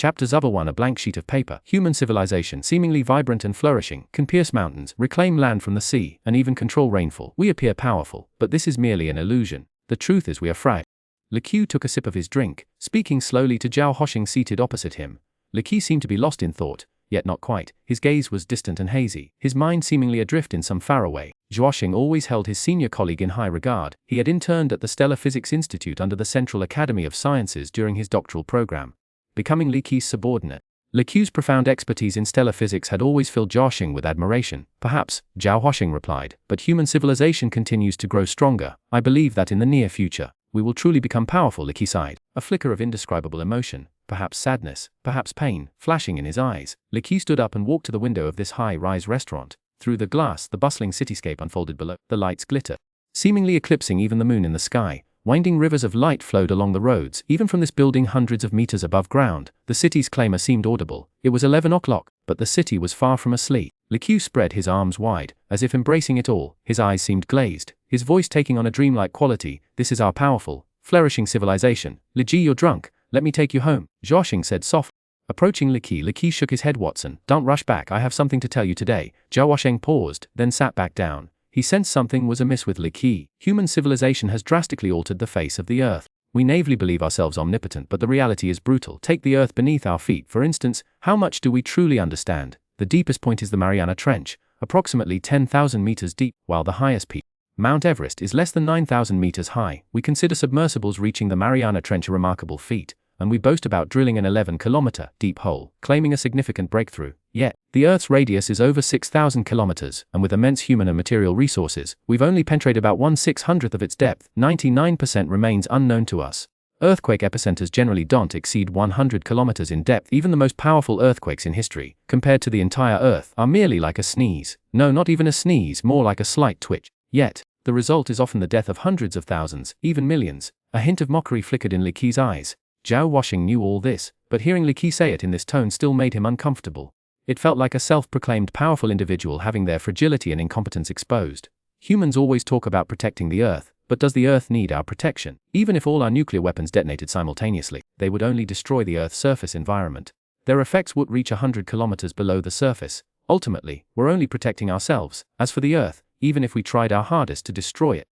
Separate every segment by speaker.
Speaker 1: Chapters Other 1. A blank sheet of paper. Human civilization, seemingly vibrant and flourishing, can pierce mountains, reclaim land from the sea, and even control rainfall. We appear powerful, but this is merely an illusion. The truth is we are fragile. Le Qiu took a sip of his drink, speaking slowly to Zhao Hoshing seated opposite him. Le Qiu seemed to be lost in thought, yet not quite. His gaze was distant and hazy, his mind seemingly adrift in some faraway. Zhao Hoshing always held his senior colleague in high regard. He had interned at the Stellar Physics Institute under the Central Academy of Sciences during his doctoral program, becoming Le Qiu's subordinate. Le Qiu's profound expertise in stellar physics had always filled Zhao Hoshing with admiration. Perhaps, Zhao Hoshing replied, but human civilization continues to grow stronger. I believe that in the near future, we will truly become powerful. Le Qiu sighed, a flicker of indescribable emotion, perhaps sadness, perhaps pain, flashing in his eyes. Le Qiu stood up and walked to the window of this high-rise restaurant. Through the glass, the bustling cityscape unfolded below. The lights glittered, seemingly eclipsing even the moon in the sky. Winding rivers of light flowed along the roads. Even from this building hundreds of meters above ground, the city's clamor seemed audible. It was 11 o'clock, but the city was far from asleep. Le Qiu spread his arms wide, as if embracing it all. His eyes seemed glazed, his voice taking on a dreamlike quality. This is our powerful, flourishing civilization. Le Qiu, you're drunk. Let me take you home, Zhao Hoshing said softly. Approaching Le Qiu shook his head. Watson, don't rush back. I have something to tell you today. Zhao Hoshing paused, then sat back down. He sensed something was amiss with Le Qiu. Human civilization has drastically altered the face of the Earth. We naively believe ourselves omnipotent, but the reality is brutal. Take the Earth beneath our feet, for instance. How much do we truly understand? The deepest point is the Mariana Trench, approximately 10,000 meters deep, while the highest peak, Mount Everest, is less than 9,000 meters high. We consider submersibles reaching the Mariana Trench a remarkable feat, and we boast about drilling an 11-kilometer deep hole, claiming a significant breakthrough. Yet, the Earth's radius is over 6,000 kilometers, and with immense human and material resources, we've only penetrated about 1/600th of its depth. 99% remains unknown to us. Earthquake epicenters generally don't exceed 100 kilometers in depth. Even the most powerful earthquakes in history, compared to the entire Earth, are merely like a sneeze. No, not even a sneeze, more like a slight twitch. Yet, the result is often the death of hundreds of thousands, even millions. A hint of mockery flickered in Le Qiu's eyes. Zhao Hoshing knew all this, but hearing Le Qiu say it in this tone still made him uncomfortable. It felt like a self-proclaimed powerful individual having their fragility and incompetence exposed. Humans always talk about protecting the Earth, but does the Earth need our protection? Even if all our nuclear weapons detonated simultaneously, they would only destroy the Earth's surface environment. Their effects would reach 100 kilometers below the surface. Ultimately, we're only protecting ourselves. As for the Earth, even if we tried our hardest to destroy it,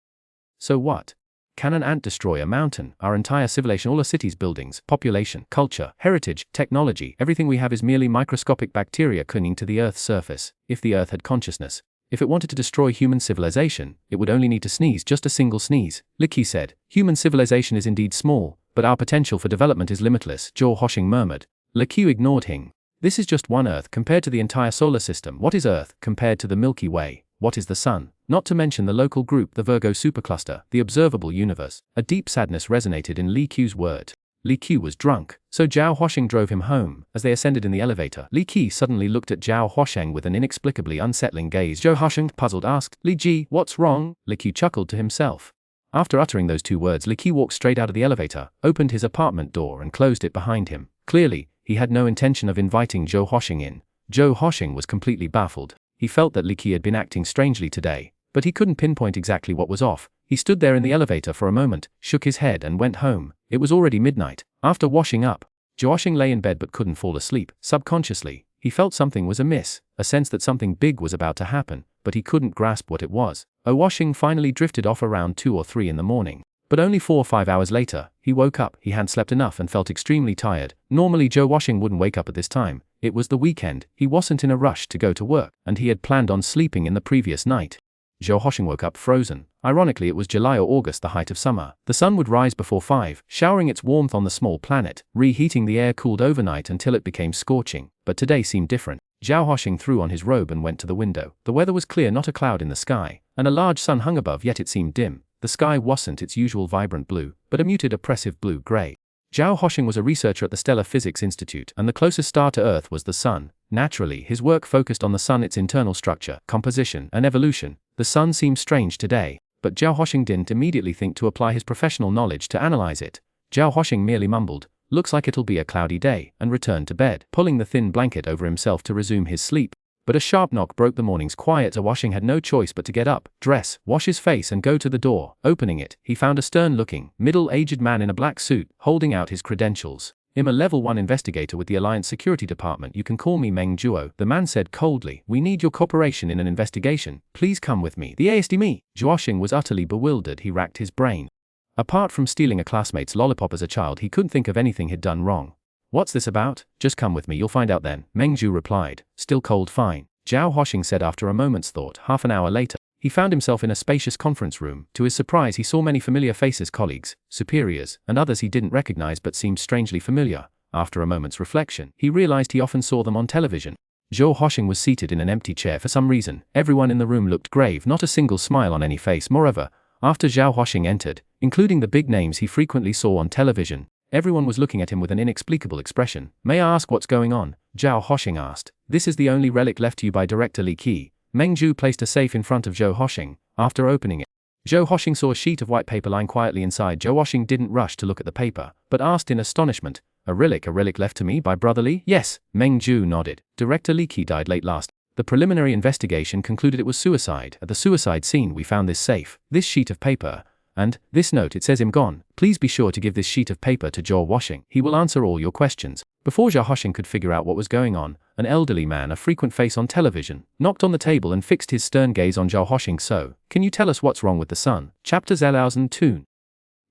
Speaker 1: so what? Can an ant destroy a mountain? Our entire civilization, all our cities, buildings, population, culture, heritage, technology, everything we have is merely microscopic bacteria clinging to the Earth's surface. If the Earth had consciousness, if it wanted to destroy human civilization, it would only need to sneeze, just a single sneeze. Le Qiu said, human civilization is indeed small, but our potential for development is limitless. Zhao Hoshing murmured. Le Qiu ignored him. This is just one Earth compared to the entire solar system. What is Earth compared to the Milky Way? What is the Sun? Not to mention the local group, the Virgo supercluster, the observable universe. A deep sadness resonated in Le Qiu's word. Le Qiu was drunk, so Zhao Hoshing drove him home. As they ascended in the elevator, Le Qiu suddenly looked at Zhao Hoshing with an inexplicably unsettling gaze. Zhao Hoshing, puzzled, asked, Le Qiu, what's wrong? Le Qiu chuckled to himself. After uttering those two words, Le Qiu walked straight out of the elevator, opened his apartment door and closed it behind him. Clearly, he had no intention of inviting Zhao Hoshing in. Zhao Hoshing was completely baffled. He felt that Le Qiu had been acting strangely today, but he couldn't pinpoint exactly what was off. He stood there in the elevator for a moment, shook his head and went home. It was already midnight. After washing up, Zhao Hoshing lay in bed but couldn't fall asleep. Subconsciously, he felt something was amiss, a sense that something big was about to happen, but he couldn't grasp what it was. Zhao Hoshing finally drifted off around 2 or 3 in the morning. But only 4 or 5 hours later, he woke up. He hadn't slept enough and felt extremely tired. Normally Zhao Hoshing wouldn't wake up at this time. It was the weekend, he wasn't in a rush to go to work, and he had planned on sleeping in the previous night. Zhao Hoshing woke up frozen. Ironically, it was July or August, the height of summer. The sun would rise before 5, showering its warmth on the small planet. Reheating the air cooled overnight until it became scorching. But today seemed different. Zhao Hoshing threw on his robe and went to the window. The weather was clear, not a cloud in the sky, and a large sun hung above, yet it seemed dim. The sky wasn't its usual vibrant blue, but a muted, oppressive blue-gray. Zhao Hoshing was a researcher at the Stellar Physics Institute, and the closest star to Earth was the Sun. Naturally, his work focused on the Sun, its internal structure, composition, and evolution. The Sun seemed strange today, but Zhao Hoshing didn't immediately think to apply his professional knowledge to analyze it. Zhao Hoshing merely mumbled, "Looks like it'll be a cloudy day," and returned to bed, pulling the thin blanket over himself to resume his sleep. But a sharp knock broke the morning's quiet. Zhao Hoshing had no choice but to get up, dress, wash his face and go to the door. Opening it, he found a stern-looking, middle-aged man in a black suit, holding out his credentials. I'm a level 1 investigator with the Alliance Security Department. You can call me Meng Zhuo, the man said coldly. We need your cooperation in an investigation. Please come with me. The ASD me. Zhuoxing was utterly bewildered. He racked his brain. Apart from stealing a classmate's lollipop as a child, he couldn't think of anything he'd done wrong. What's this about? Just come with me, you'll find out then, Meng Zhu replied. Still cold, fine. Xuanhuan said after a moment's thought. Half an hour later, he found himself in a spacious conference room. To his surprise, he saw many familiar faces, colleagues, superiors, and others he didn't recognize but seemed strangely familiar. After a moment's reflection, he realized he often saw them on television. Xuanhuan was seated in an empty chair for some reason. Everyone in the room looked grave, not a single smile on any face. Moreover, after Xuanhuan entered, including the big names he frequently saw on television, everyone was looking at him with an inexplicable expression. May I ask what's going on? Xuanhuan asked. This is the only relic left to you by Director Li Qi. Meng Zhu placed a safe in front of Xuanhuan. After opening it, Xuanhuan saw a sheet of white paper lying quietly inside. Xuanhuan didn't rush to look at the paper, but asked in astonishment, a relic left to me by Brother Li? Yes, Meng Zhu nodded. Director Li Qi died late last. The preliminary investigation concluded it was suicide. At the suicide scene we found this safe, this sheet of paper, and this note. It says I'm gone. Please be sure to give this sheet of paper to Xuanhuan. He will answer all your questions. Before Xuanhuan could figure out what was going on, an elderly man, a frequent face on television, knocked on the table and fixed his stern gaze on Xuanhuan. So, can you tell us what's wrong with the sun? Chapter 1002.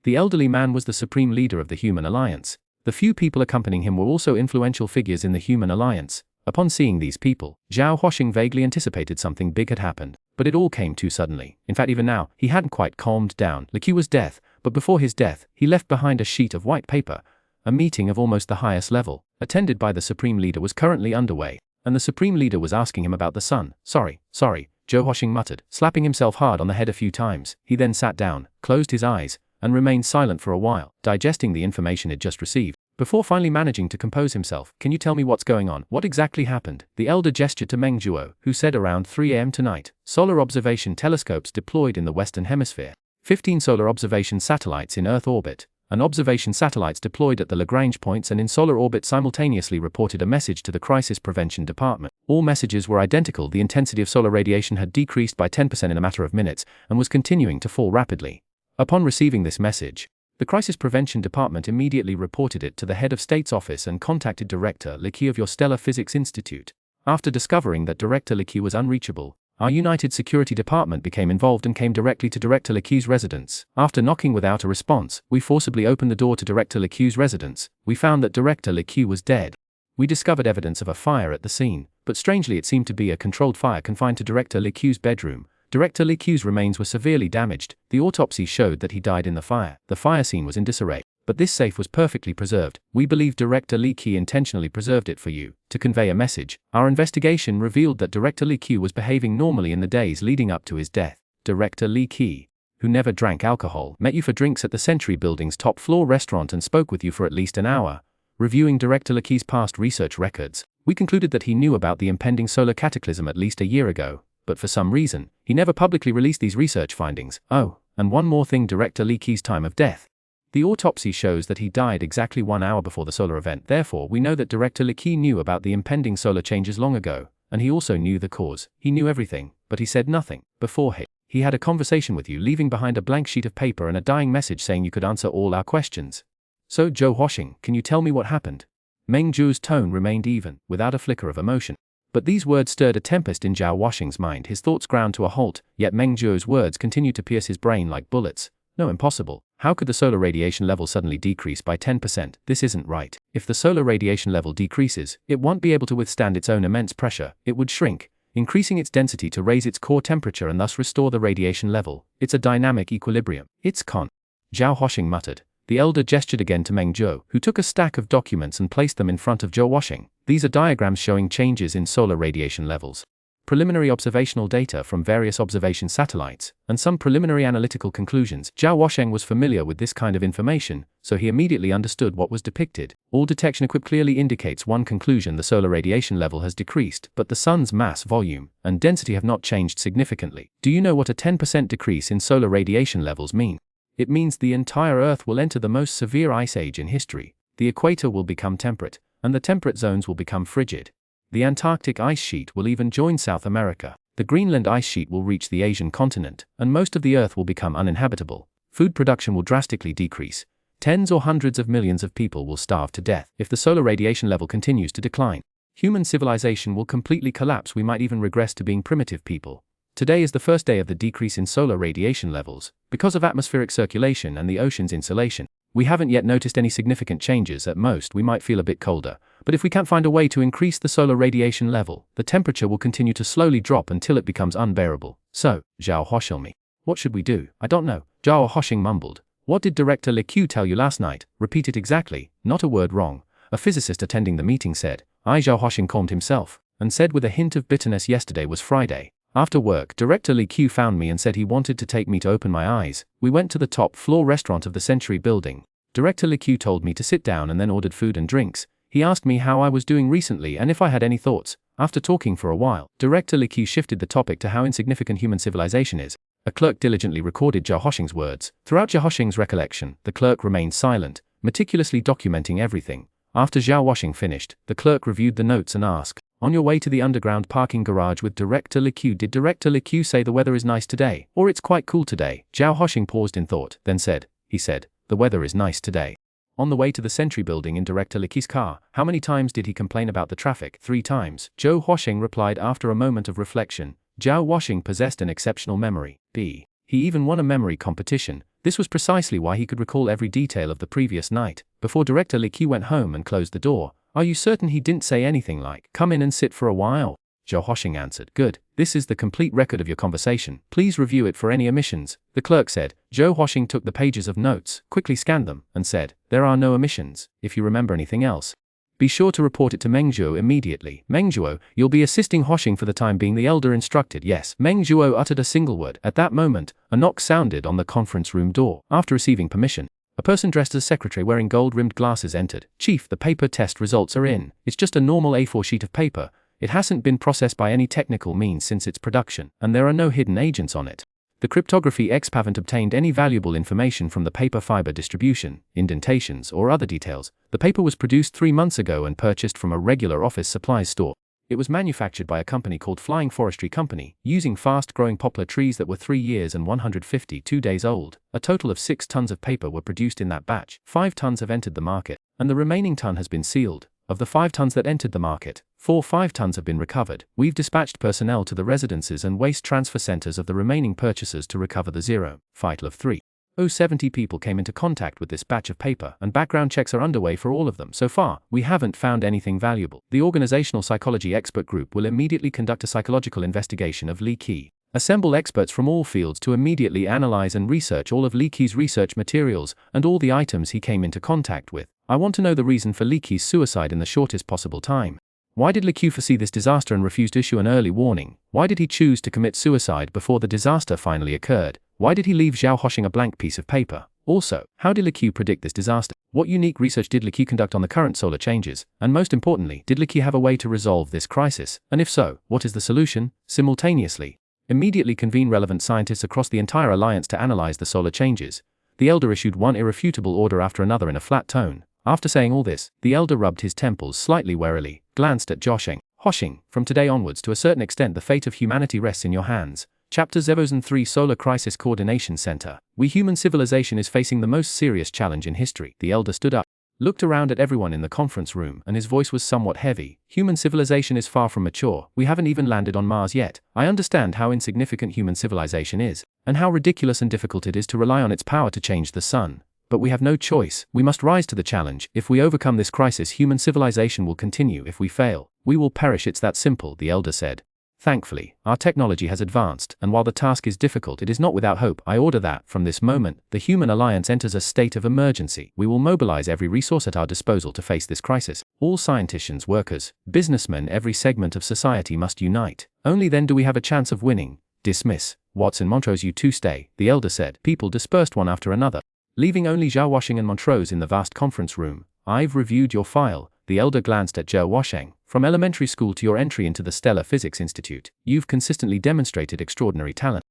Speaker 1: The elderly man was the supreme leader of the Human Alliance. The few people accompanying him were also influential figures in the Human Alliance. Upon seeing these people, Xuanhuan vaguely anticipated something big had happened, but it all came too suddenly. In fact, even now, he hadn't quite calmed down. Li Qi was death, but before his death, he left behind a sheet of white paper. A meeting of almost the highest level, attended by the Supreme Leader, was currently underway, and the Supreme Leader was asking him about the sun. Sorry, Xuanhuan muttered, slapping himself hard on the head a few times. He then sat down, closed his eyes, and remained silent for a while, digesting the information he'd just received. Before finally managing to compose himself, can you tell me what's going on? What exactly happened? The elder gestured to Meng Zhuo, who said around 3 a.m. tonight, solar observation telescopes deployed in the Western Hemisphere, 15 solar observation satellites in Earth orbit, and observation satellites deployed at the Lagrange points and in solar orbit simultaneously reported a message to the Crisis Prevention Department. All messages were identical. The intensity of solar radiation had decreased by 10% in a matter of minutes, and was continuing to fall rapidly. Upon receiving this message, the Crisis Prevention Department immediately reported it to the head of state's office and contacted Director Li Qi of your Stellar Physics Institute. After discovering that Director Li Qi was unreachable, our United Security Department became involved and came directly to Director Li Qi's residence. After knocking without a response, we forcibly opened the door to Director Li Qi's residence. We found that Director Li Qi was dead. We discovered evidence of a fire at the scene, but strangely it seemed to be a controlled fire confined to Director Li Qi's bedroom. Director Li Qi's remains were severely damaged. The autopsy showed that he died in the fire. The fire scene was in disarray, but this safe was perfectly preserved. We believe Director Li Qi intentionally preserved it for you, to convey a message. Our investigation revealed that Director Li Qi was behaving normally in the days leading up to his death. Director Li Qi, who never drank alcohol, met you for drinks at the Century Building's top-floor restaurant and spoke with you for at least an hour. Reviewing Director Li Qi's past research records, we concluded that he knew about the impending solar cataclysm at least a year ago, but for some reason, he never publicly released these research findings. Oh, and one more thing, Director Li Qi's time of death. The autopsy shows that he died exactly 1 hour before the solar event. Therefore, we know that Director Li Qi knew about the impending solar changes long ago, and he also knew the cause. He knew everything, but he said nothing. Before he had a conversation with you, leaving behind a blank sheet of paper and a dying message saying you could answer all our questions. So, Xuanhuan, can you tell me what happened? Meng Zhuo's tone remained even, without a flicker of emotion. But these words stirred a tempest in Xuanhuan's mind. His thoughts ground to a halt, yet Meng Zhuo's words continued to pierce his brain like bullets. No, impossible. How could the solar radiation level suddenly decrease by 10%? This isn't right. If the solar radiation level decreases, it won't be able to withstand its own immense pressure. It would shrink, increasing its density to raise its core temperature and thus restore the radiation level. It's a dynamic equilibrium. It's con. Xuanhuan muttered. The elder gestured again to Meng Zhuo, who took a stack of documents and placed them in front of Xuanhuan. These are diagrams showing changes in solar radiation levels, preliminary observational data from various observation satellites, and some preliminary analytical conclusions. Xuanhuan was familiar with this kind of information, so he immediately understood what was depicted. All detection equipment clearly indicates one conclusion: the solar radiation level has decreased, but the sun's mass, volume, and density have not changed significantly. Do you know what a 10% decrease in solar radiation levels mean? It means the entire Earth will enter the most severe ice age in history. The equator will become temperate, and the temperate zones will become frigid. The Antarctic ice sheet will even join South America. The Greenland ice sheet will reach the Asian continent, and most of the Earth will become uninhabitable. Food production will drastically decrease. Tens or hundreds of millions of people will starve to death if the solar radiation level continues to decline. Human civilization will completely collapse. We might even regress to being primitive people. Today is the first day of the decrease in solar radiation levels, because of atmospheric circulation and the ocean's insulation. We haven't yet noticed any significant changes. At most, we might feel a bit colder, but if we can't find a way to increase the solar radiation level, the temperature will continue to slowly drop until it becomes unbearable. So, Zhao Huoshil me. What should we do? I don't know, Zhao Huoshing mumbled. What did Director Li Qiu tell you last night? Repeat it exactly, not a word wrong. A physicist attending the meeting said. Zhao Huoshing calmed himself, and said with a hint of bitterness, yesterday was Friday. After work, Director Li Qiu found me and said he wanted to take me to open my eyes. We went to the top floor restaurant of the Century building. Director Li Qiu told me to sit down and then ordered food and drinks. He asked me how I was doing recently and if I had any thoughts. After talking for a while, Director Li Qiu shifted the topic to how insignificant human civilization is. A clerk diligently recorded Zhao Huoshing's words. Throughout Zhao Huoshing's recollection, the clerk remained silent, meticulously documenting everything. After Zhao Huoshing finished, the clerk reviewed the notes and asked, on your way to the underground parking garage with Director Li Qiu, did Director Li Qiu say the weather is nice today, or it's quite cool today? Zhao Huoshing paused in thought, then said, he said, the weather is nice today. On the way to the Century building in Director Li Qiu's car, how many times did he complain about the traffic? 3 times. Zhao Huoshing replied after a moment of reflection. Zhao Huoshing possessed an exceptional memory. He even won a memory competition. This was precisely why he could recall every detail of the previous night. Before Director Li Qiu went home and closed the door, are you certain he didn't say anything like, come in and sit for a while? Zhao Huoshing answered, good, this is the complete record of your conversation. Please review it for any omissions. The clerk said. Zhao Huoshing took the pages of notes, quickly scanned them, and said, there are no omissions. If you remember anything else, be sure to report it to Meng Zhuo immediately. Meng Zhuo, you'll be assisting Huoshing for the time being, the elder instructed. Yes. Meng Zhuo uttered a single word. At that moment, a knock sounded on the conference room door. After receiving permission, a person dressed as secretary wearing gold-rimmed glasses entered. Chief, the paper test results are in. It's just a normal A4 sheet of paper. It hasn't been processed by any technical means since its production, and there are no hidden agents on it. The cryptography exp haven't obtained any valuable information from the paper fiber distribution, indentations, or other details. The paper was produced 3 months ago and purchased from a regular office supplies store. It was manufactured by a company called Flying Forestry Company, using fast-growing poplar trees that were 3 years and 152 days old. A total of 6 tons of paper were produced in that batch. 5 tons have entered the market, and the remaining ton has been sealed. Of the 5 tons that entered the market, 5 tons have been recovered. We've dispatched personnel to the residences and waste transfer centers of the remaining purchasers to recover the 0.70 people came into contact with this batch of paper, and background checks are underway for all of them. So far, we haven't found anything valuable. The organizational psychology expert group will immediately conduct a psychological investigation of Li Qiu. Assemble experts from all fields to immediately analyze and research all of Li Qiu's research materials and all the items he came into contact with. I want to know the reason for Li Qiu's suicide in the shortest possible time. Why did Li Qiu foresee this disaster and refuse to issue an early warning? Why did he choose to commit suicide before the disaster finally occurred? Why did he leave Zhao Huoshing a blank piece of paper? Also, how did Li Qiu predict this disaster? What unique research did Li Qiu conduct on the current solar changes? And most importantly, did Li Qiu have a way to resolve this crisis? And if so, what is the solution? Simultaneously, immediately convene relevant scientists across the entire alliance to analyze the solar changes. The elder issued one irrefutable order after another in a flat tone. After saying all this, the elder rubbed his temples slightly warily, glanced at Zhao Huoshing. From today onwards, to a certain extent, the fate of humanity rests in your hands. Chapter 03 Solar Crisis Coordination Center. We human civilization is facing the most serious challenge in history. The elder stood up, looked around at everyone in the conference room, and his voice was somewhat heavy. Human civilization is far from mature. We haven't even landed on Mars yet. I understand how insignificant human civilization is, and how ridiculous and difficult it is to rely on its power to change the sun. But we have no choice. We must rise to the challenge. If we overcome this crisis, human civilization will continue. If we fail, we will perish. It's that simple, the elder said. Thankfully, our technology has advanced, and while the task is difficult, it is not without hope. I order that, from this moment, the human alliance enters a state of emergency. We will mobilize every resource at our disposal to face this crisis. All scientists, workers, businessmen, every segment of society must unite. Only then do we have a chance of winning. Dismiss. Watson, Montrose, you two stay, the elder said. People dispersed one after another, leaving only Zhao Huoshing and Montrose in the vast conference room. I've reviewed your file. The elder glanced at Zhao Huoshing. From elementary school to your entry into the Stellar Physics Institute, you've consistently demonstrated extraordinary talent.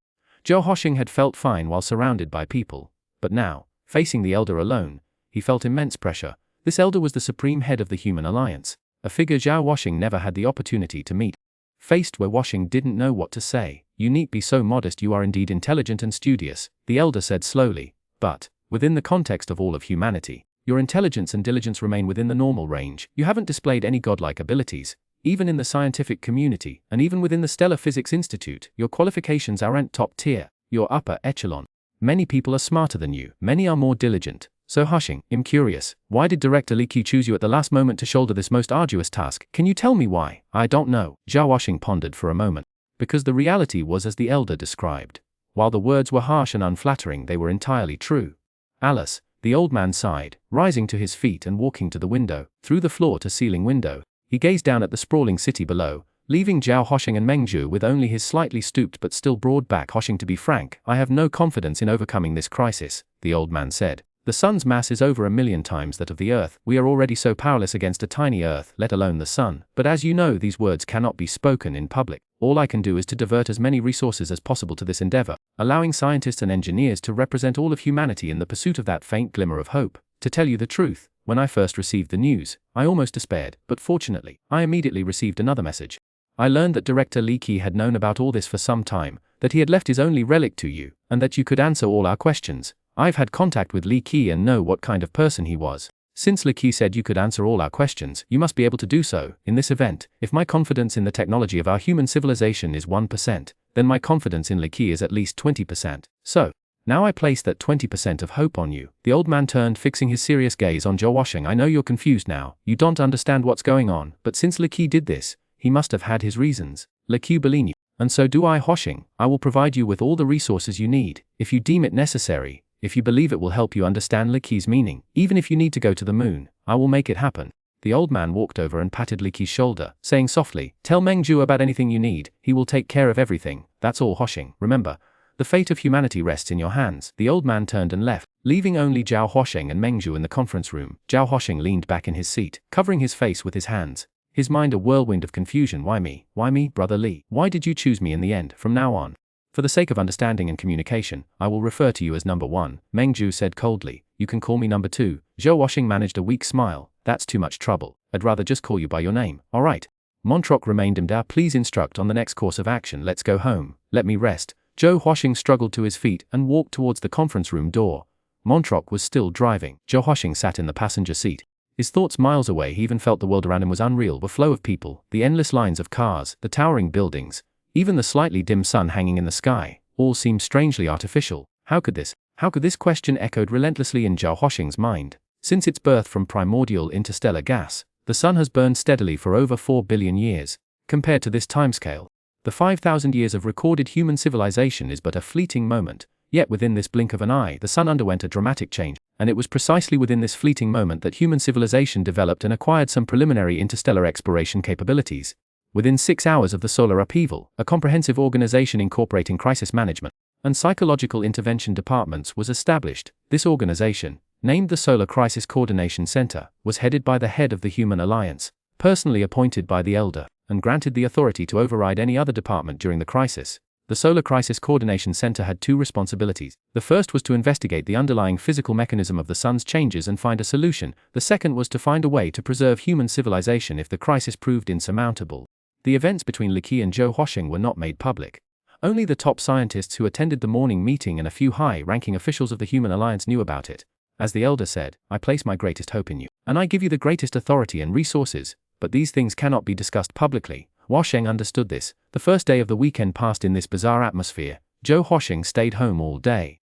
Speaker 1: Zhao Huoshing had felt fine while surrounded by people, but now, facing the elder alone, he felt immense pressure. This elder was the supreme head of the human alliance, a figure Zhao Huoshing never had the opportunity to meet. Faced where Huoshing didn't know what to say. You need be so modest. You are indeed intelligent and studious, the elder said slowly, but within the context of all of humanity. Your intelligence and diligence remain within the normal range. You haven't displayed any godlike abilities. Even in the scientific community, and even within the Stellar Physics Institute, your qualifications aren't top tier. You're upper echelon. Many people are smarter than you. Many are more diligent. So Hushing, I'm curious. Why did Director Li Qi choose you at the last moment to shoulder this most arduous task? Can you tell me why? I don't know. Zhao Hushing pondered for a moment. Because the reality was as the elder described. While the words were harsh and unflattering, they were entirely true. Alice, the old man sighed, rising to his feet and walking to the window. Through the floor-to-ceiling window, he gazed down at the sprawling city below, leaving Zhao Hushing and Meng Zhu with only his slightly stooped but still broad back. Hushing, to be frank, I have no confidence in overcoming this crisis, the old man said. The sun's mass is over 1,000,000 times that of the earth. We are already so powerless against a tiny earth, let alone the sun. But as you know, these words cannot be spoken in public. All I can do is to divert as many resources as possible to this endeavor, allowing scientists and engineers to represent all of humanity in the pursuit of that faint glimmer of hope. To tell you the truth, when I first received the news, I almost despaired, but fortunately, I immediately received another message. I learned that Director Li Qi had known about all this for some time, that he had left his only relic to you, and that you could answer all our questions. I've had contact with Li Qi and know what kind of person he was. Since Li Qi said you could answer all our questions, you must be able to do so. In this event, if my confidence in the technology of our human civilization is 1%, then my confidence in Li Qi is at least 20%. So, now I place that 20% of hope on you. The old man turned, fixing his serious gaze on Zhao Hushing. I know you're confused now. You don't understand what's going on, but since Li Qi did this, he must have had his reasons. Li Qi believes you, and so do I, Hushing. I will provide you with all the resources you need, if you deem it necessary. If you believe it will help you understand Li Qi's meaning, even if you need to go to the moon, I will make it happen. The old man walked over and patted Li Qi's shoulder, saying softly, tell Meng Zhu about anything you need, he will take care of everything. That's all, Hushing. Remember, the fate of humanity rests in your hands. The old man turned and left, leaving only Zhao Hushing and Meng Zhu in the conference room. Zhao Hushing leaned back in his seat, covering his face with his hands, his mind a whirlwind of confusion. Why me? Why me, Brother Li? Why did you choose me in the end? From now on, for the sake of understanding and communication, I will refer to you as number 1, Meng Zhu said coldly. You can call me number 2. Zhao Hushing managed a weak smile. That's too much trouble. I'd rather just call you by your name. All right. Montroc remained imda. Please instruct on the next course of action. Let's go home. Let me rest. Zhao Hushing struggled to his feet and walked towards the conference room door. Montroc was still driving. Zhao Hushing sat in the passenger seat. His thoughts miles away. He even felt the world around him was unreal. The flow of people, the endless lines of cars, the towering buildings, even the slightly dim sun hanging in the sky, all seemed strangely artificial. How could this question echoed relentlessly in Zhao Hushing's mind. Since its birth from primordial interstellar gas, the sun has burned steadily for over 4 billion years. Compared to this timescale, the 5,000 years of recorded human civilization is but a fleeting moment. Yet within this blink of an eye, the sun underwent a dramatic change, and it was precisely within this fleeting moment that human civilization developed and acquired some preliminary interstellar exploration capabilities. Within 6 hours of the solar upheaval, a comprehensive organization incorporating crisis management and psychological intervention departments was established. This organization, named the Solar Crisis Coordination Center, was headed by the head of the Human Alliance, personally appointed by the Elder, and granted the authority to override any other department during the crisis. The Solar Crisis Coordination Center had 2 responsibilities. The first was to investigate the underlying physical mechanism of the sun's changes and find a solution. The second was to find a way to preserve human civilization if the crisis proved insurmountable. The events between Li Qi and Zhao Hushing were not made public. Only the top scientists who attended the morning meeting and a few high-ranking officials of the Human Alliance knew about it. As the Elder said, I place my greatest hope in you, and I give you the greatest authority and resources, but these things cannot be discussed publicly. Hushing understood this. The first day of the weekend passed in this bizarre atmosphere. Zhao Hushing stayed home all day.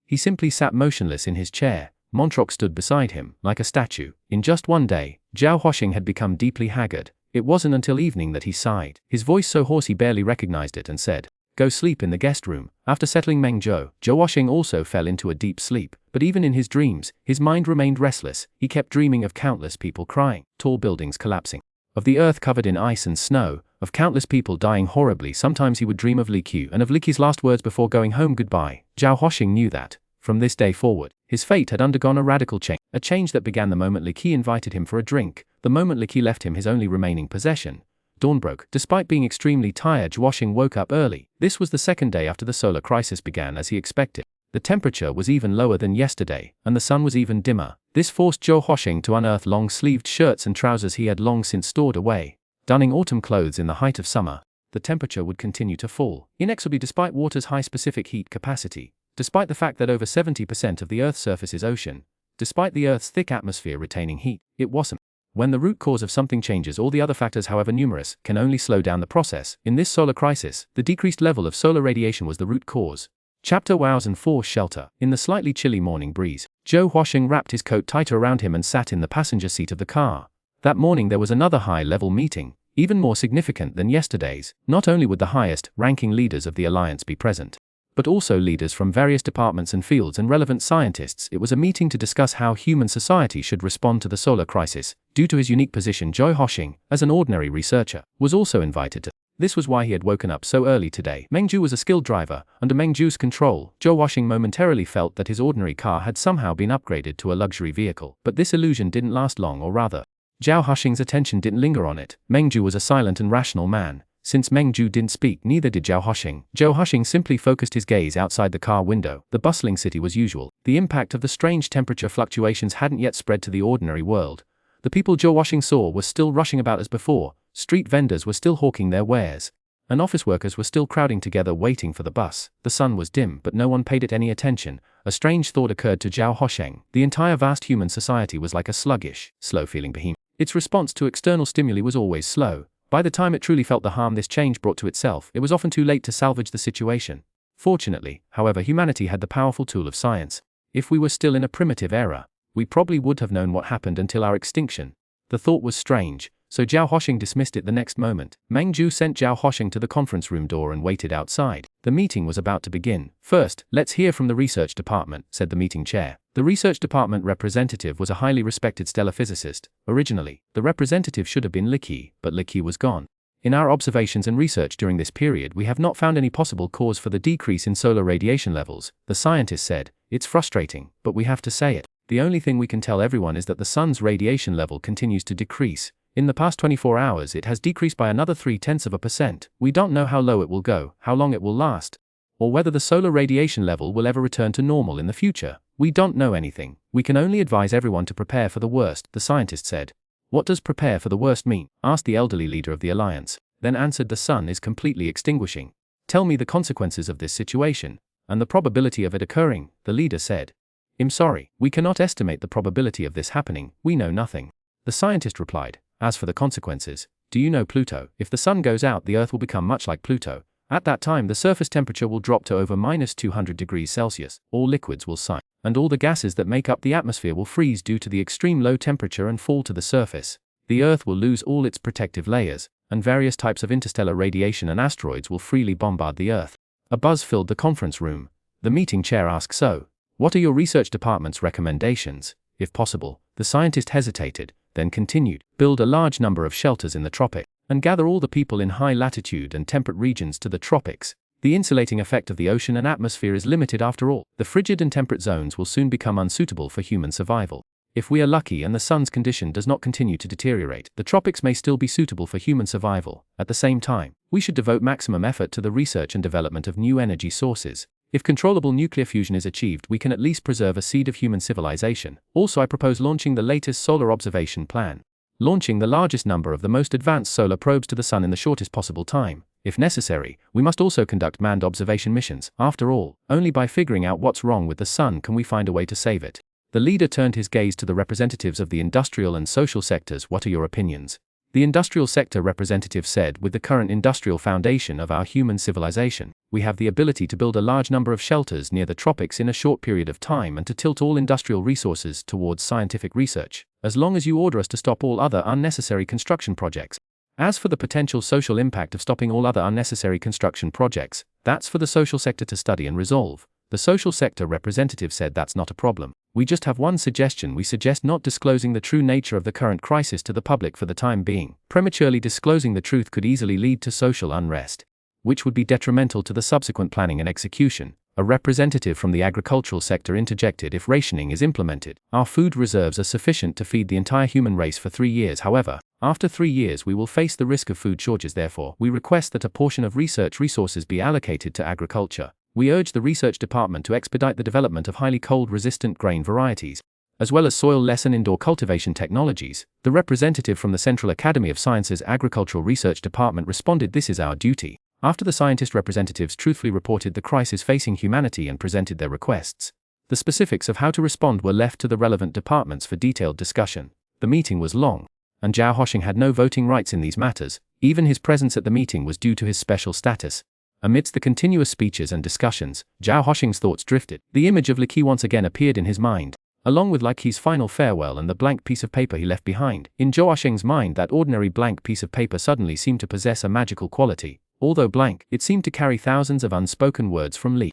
Speaker 1: He simply sat motionless in his chair. Montroc stood beside him, like a statue. In just one day, Zhao Hushing had become deeply haggard. It wasn't until evening that he sighed, his voice so hoarse he barely recognized it, and said, go sleep in the guest room. After settling Meng Zhou, Zhao Hushing also fell into a deep sleep, but even in his dreams, his mind remained restless. He kept dreaming of countless people crying, tall buildings collapsing, of the earth covered in ice and snow, of countless people dying horribly. Sometimes he would dream of Li Qi and of Li Qi's last words before going home, goodbye. Zhao Hushing knew that, from this day forward, his fate had undergone a radical change, a change that began the moment Li Qi invited him for a drink, the moment Li Qi left him his only remaining possession. Dawn broke. Despite being extremely tired, Zhao Hushing woke up early. This was the second day after the solar crisis began as he expected. The temperature was even lower than yesterday, and the sun was even dimmer. This forced Zhao Hushing to unearth long-sleeved shirts and trousers he had long since stored away. Donning autumn clothes in the height of summer, the temperature would continue to fall, inexorably despite water's high specific heat capacity. Despite the fact that over 70% of the Earth's surface is ocean, despite the Earth's thick atmosphere retaining heat, it wasn't. When the root cause of something changes, all the other factors, however numerous, can only slow down the process. In this solar crisis, the decreased level of solar radiation was the root cause. Chapter Wows and Force Shelter. In the slightly chilly morning breeze, Xuanhuan wrapped his coat tighter around him and sat in the passenger seat of the car. That morning there was another high-level meeting, even more significant than yesterday's. Not only would the highest-ranking leaders of the Alliance be present, but also leaders from various departments and fields and relevant scientists. It was a meeting to discuss how human society should respond to the solar crisis. Due to his unique position, Xuanhuan, as an ordinary researcher, was also invited to. This was why he had woken up so early today. Mengju was a skilled driver. Under Mengju's control, Xuanhuan momentarily felt that his ordinary car had somehow been upgraded to a luxury vehicle. But this illusion didn't last long, or rather, Xuanhuan's attention didn't linger on it. Mengju was a silent and rational man. Since Mengju didn't speak, neither did Xuanhuan. Xuanhuan simply focused his gaze outside the car window. The bustling city was usual. The impact of the strange temperature fluctuations hadn't yet spread to the ordinary world. The people Xuanhuan saw were still rushing about as before. Street vendors were still hawking their wares, and office workers were still crowding together waiting for the bus. The sun was dim, but no one paid it any attention. A strange thought occurred to Xuanhuan. The entire vast human society was like a sluggish, slow-feeling behemoth. Its response to external stimuli was always slow. By the time it truly felt the harm this change brought to itself, it was often too late to salvage the situation. Fortunately, however, humanity had the powerful tool of science. If we were still in a primitive era, we probably would have known what happened until our extinction. The thought was strange, so Xuanhuan dismissed it the next moment. Mengju sent Xuanhuan to the conference room door and waited outside. The meeting was about to begin. First, let's hear from the research department, said the meeting chair. The research department representative was a highly respected stellar physicist. Originally, the representative should have been Li Qi, but Li Qi was gone. In our observations and research during this period, we have not found any possible cause for the decrease in solar radiation levels, the scientist said. It's frustrating, but we have to say it. The only thing we can tell everyone is that the sun's radiation level continues to decrease. In the past 24 hours it has decreased by another 0.3%. We don't know how low it will go, how long it will last, or whether the solar radiation level will ever return to normal in the future. We don't know anything. We can only advise everyone to prepare for the worst, the scientist said. What does prepare for the worst mean? Asked the elderly leader of the Alliance. Then answered, the sun is completely extinguishing. Tell me the consequences of this situation, and the probability of it occurring, the leader said. I'm sorry, we cannot estimate the probability of this happening, we know nothing. The scientist replied. As for the consequences, do you know Pluto? If the sun goes out, the Earth will become much like Pluto. At that time the surface temperature will drop to over -200 degrees Celsius, all liquids will sigh, and all the gases that make up the atmosphere will freeze due to the extreme low temperature and fall to the surface. The Earth will lose all its protective layers, and various types of interstellar radiation and asteroids will freely bombard the Earth. A buzz filled the conference room. The meeting chair asked, so, what are your research department's recommendations? If possible, the scientist hesitated, then continued, build a large number of shelters in the tropics, and gather all the people in high latitude and temperate regions to the tropics. The insulating effect of the ocean and atmosphere is limited after all. The frigid and temperate zones will soon become unsuitable for human survival. If we are lucky and the sun's condition does not continue to deteriorate, the tropics may still be suitable for human survival. At the same time, we should devote maximum effort to the research and development of new energy sources. If controllable nuclear fusion is achieved, we can at least preserve a seed of human civilization. Also, I propose launching the latest solar observation plan. Launching the largest number of the most advanced solar probes to the sun in the shortest possible time. If necessary, we must also conduct manned observation missions. After all, only by figuring out what's wrong with the sun can we find a way to save it. The leader turned his gaze to the representatives of the industrial and social sectors. What are your opinions? The industrial sector representative said, with the current industrial foundation of our human civilization, we have the ability to build a large number of shelters near the tropics in a short period of time and to tilt all industrial resources towards scientific research, as long as you order us to stop all other unnecessary construction projects. As for the potential social impact of stopping all other unnecessary construction projects, that's for the social sector to study and resolve. The social sector representative said, that's not a problem. We just have one suggestion. We suggest not disclosing the true nature of the current crisis to the public for the time being. Prematurely disclosing the truth could easily lead to social unrest, which would be detrimental to the subsequent planning and execution. A representative from the agricultural sector interjected, if rationing is implemented, our food reserves are sufficient to feed the entire human race for 3 years. However, after 3 years we will face the risk of food shortages. Therefore, we request that a portion of research resources be allocated to agriculture. We urge the research department to expedite the development of highly cold-resistant grain varieties, as well as soil-less and indoor cultivation technologies. The representative from the Central Academy of Sciences Agricultural Research Department responded, this is our duty. After the scientist representatives truthfully reported the crisis facing humanity and presented their requests, the specifics of how to respond were left to the relevant departments for detailed discussion. The meeting was long, and Zhao Hoshing had no voting rights in these matters. Even his presence at the meeting was due to his special status. Amidst the continuous speeches and discussions, Zhao Hoshing's thoughts drifted. The image of Li Qi once again appeared in his mind, along with Li Qi's final farewell and the blank piece of paper he left behind. In Zhao Hoshing's mind, that ordinary blank piece of paper suddenly seemed to possess a magical quality. Although blank, it seemed to carry thousands of unspoken words from Li.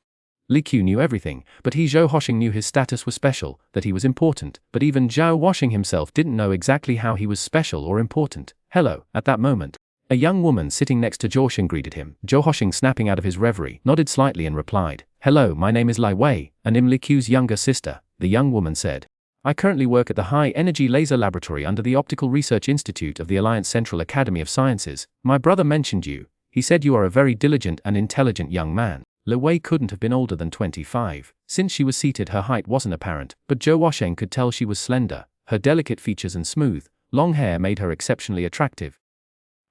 Speaker 1: Li Qiu knew everything, but Zhao Hoshing knew his status was special, that he was important, but even Zhao Hoshing himself didn't know exactly how he was special or important. Hello, at that moment, a young woman sitting next to Zhao Hoshing greeted him. Zhao Hoshing, snapping out of his reverie, nodded slightly and replied, "Hello, my name is Lai Wei, and I'm Li Qiu's younger sister." The young woman said, "I currently work at the High Energy Laser Laboratory under the Optical Research Institute of the Alliance Central Academy of Sciences. My brother mentioned you. He said you are a very diligent and intelligent young man." Li Wei couldn't have been older than 25. Since she was seated, her height wasn't apparent, but Zhao Hoshing could tell she was slender. Her delicate features and smooth, long hair made her exceptionally attractive.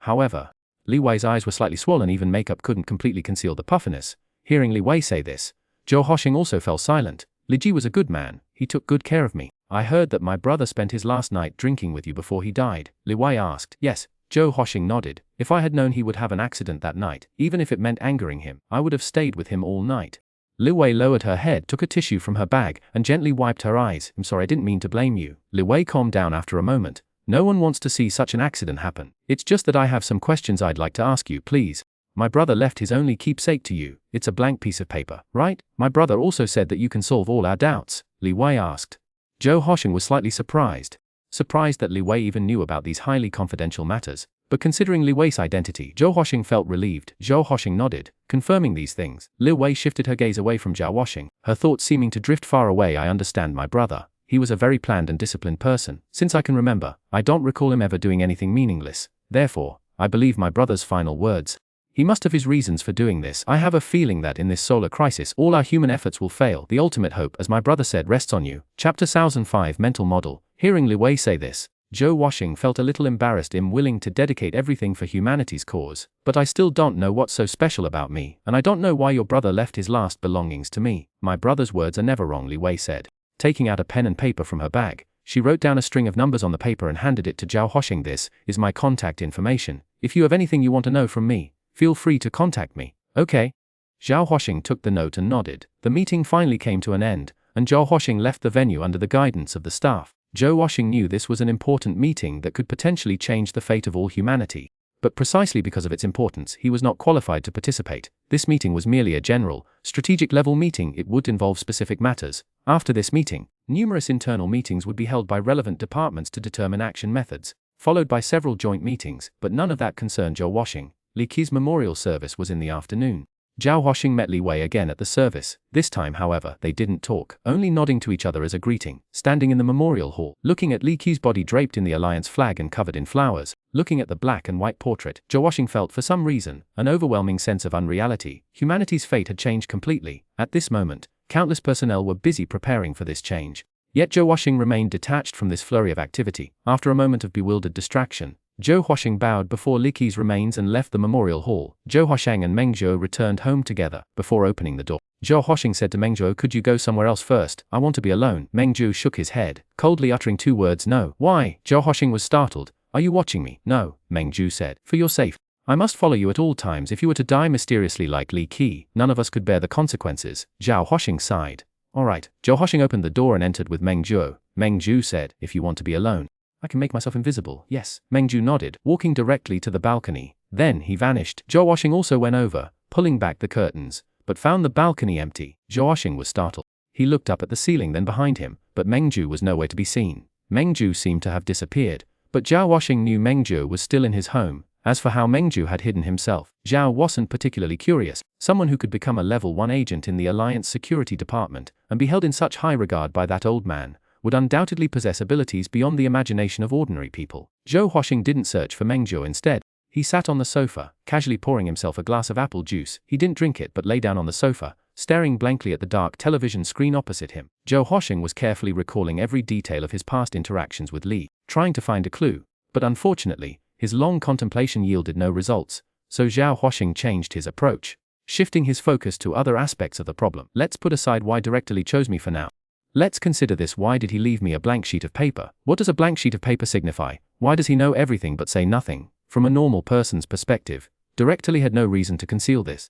Speaker 1: However, Li Wei's eyes were slightly swollen, even makeup couldn't completely conceal the puffiness. Hearing Li Wei say this, Zhao Hoshing also fell silent. Li Ji was a good man, he took good care of me. I heard that my brother spent his last night drinking with you before he died, Li Wei asked. Yes, Zhao Hoshing nodded. If I had known he would have an accident that night, even if it meant angering him, I would have stayed with him all night. Li Wei lowered her head, took a tissue from her bag, and gently wiped her eyes. I'm sorry, I didn't mean to blame you. Li Wei calmed down after a moment. No one wants to see such an accident happen. It's just that I have some questions I'd like to ask you, please. My brother left his only keepsake to you. It's a blank piece of paper, right? My brother also said that you can solve all our doubts, Li Wei asked. Zhao Hoshing was slightly surprised. Surprised that Li Wei even knew about these highly confidential matters. But considering Li Wei's identity, Zhao Hoshing felt relieved. Zhao Hoshing nodded, confirming these things. Li Wei shifted her gaze away from Zhao Hoshing, her thoughts seeming to drift far away. I understand my brother. He was a very planned and disciplined person. Since I can remember, I don't recall him ever doing anything meaningless. Therefore, I believe my brother's final words. He must have his reasons for doing this. I have a feeling that in this solar crisis, all our human efforts will fail. The ultimate hope, as my brother said, rests on you. Chapter 1005 Mental Model. Hearing Li Wei say this, Zhao Hoshing felt a little embarrassed. I'm willing to dedicate everything for humanity's cause, but I still don't know what's so special about me, and I don't know why your brother left his last belongings to me. My brother's words are never wrong, Li Wei said. Taking out a pen and paper from her bag, she wrote down a string of numbers on the paper and handed it to Zhao Hoshing. This is my contact information. If you have anything you want to know from me, feel free to contact me. Okay? Zhao Hoshing took the note and nodded. The meeting finally came to an end, and Zhao Hoshing left the venue under the guidance of the staff. Zhao Hoshing knew this was an important meeting that could potentially change the fate of all humanity. But precisely because of its importance, he was not qualified to participate. This meeting was merely a general, strategic-level meeting. It would involve specific matters. After this meeting, numerous internal meetings would be held by relevant departments to determine action methods, followed by several joint meetings, but none of that concerned Zhao Hoshing. Li Qi's memorial service was in the afternoon. Zhao Hoshing met Li Wei again at the service. This time, however, they didn't talk, only nodding to each other as a greeting. Standing in the memorial hall, looking at Li Qi's body draped in the Alliance flag and covered in flowers, looking at the black and white portrait, Zhao Hoshing felt, for some reason, an overwhelming sense of unreality. Humanity's fate had changed completely. At this moment, countless personnel were busy preparing for this change. Yet Zhao Hoshing remained detached from this flurry of activity. After a moment of bewildered distraction, Zhao Hoshing bowed before Li Qi's remains and left the memorial hall. Zhao Hoshing and Meng Zhou returned home together. Before opening the door, Zhao Hoshing said to Meng Zhou, "Could you go somewhere else first? I want to be alone." Meng Zhou shook his head, coldly uttering two words, "No." "Why?" Zhao Hoshing was startled. "Are you watching me?" "No," Meng Zhou said. "For your safety. I must follow you at all times. If you were to die mysteriously like Li Qi, none of us could bear the consequences." Zhao Hoshing sighed. "All right." Zhao Hoshing opened the door and entered with Meng Zhou. Meng Zhou said, "If you want to be alone, I can make myself invisible." "Yes." Meng Zhou nodded, walking directly to the balcony. Then he vanished. Zhao Hoshing also went over, pulling back the curtains, but found the balcony empty. Zhao Hoshing was startled. He looked up at the ceiling, then behind him, but Meng Zhou was nowhere to be seen. Meng Zhou seemed to have disappeared, but Zhao Hoshing knew Meng Zhou was still in his home. As for how Meng Zhou had hidden himself, Zhao wasn't particularly curious. Someone who could become a level 1 agent in the Alliance Security Department and be held in such high regard by that old man would undoubtedly possess abilities beyond the imagination of ordinary people. Zhao Hoshing didn't search for Meng Zhou. Instead, he sat on the sofa, casually pouring himself a glass of apple juice. He didn't drink it but lay down on the sofa, staring blankly at the dark television screen opposite him. Zhao Hoshing was carefully recalling every detail of his past interactions with Li, trying to find a clue, but unfortunately, his long contemplation yielded no results. So Zhao Huaxing changed his approach, shifting his focus to other aspects of the problem. Let's put aside why Director Li chose me for now. Let's consider this: why did he leave me a blank sheet of paper? What does a blank sheet of paper signify? Why does he know everything but say nothing? From a normal person's perspective, Director Li had no reason to conceal this.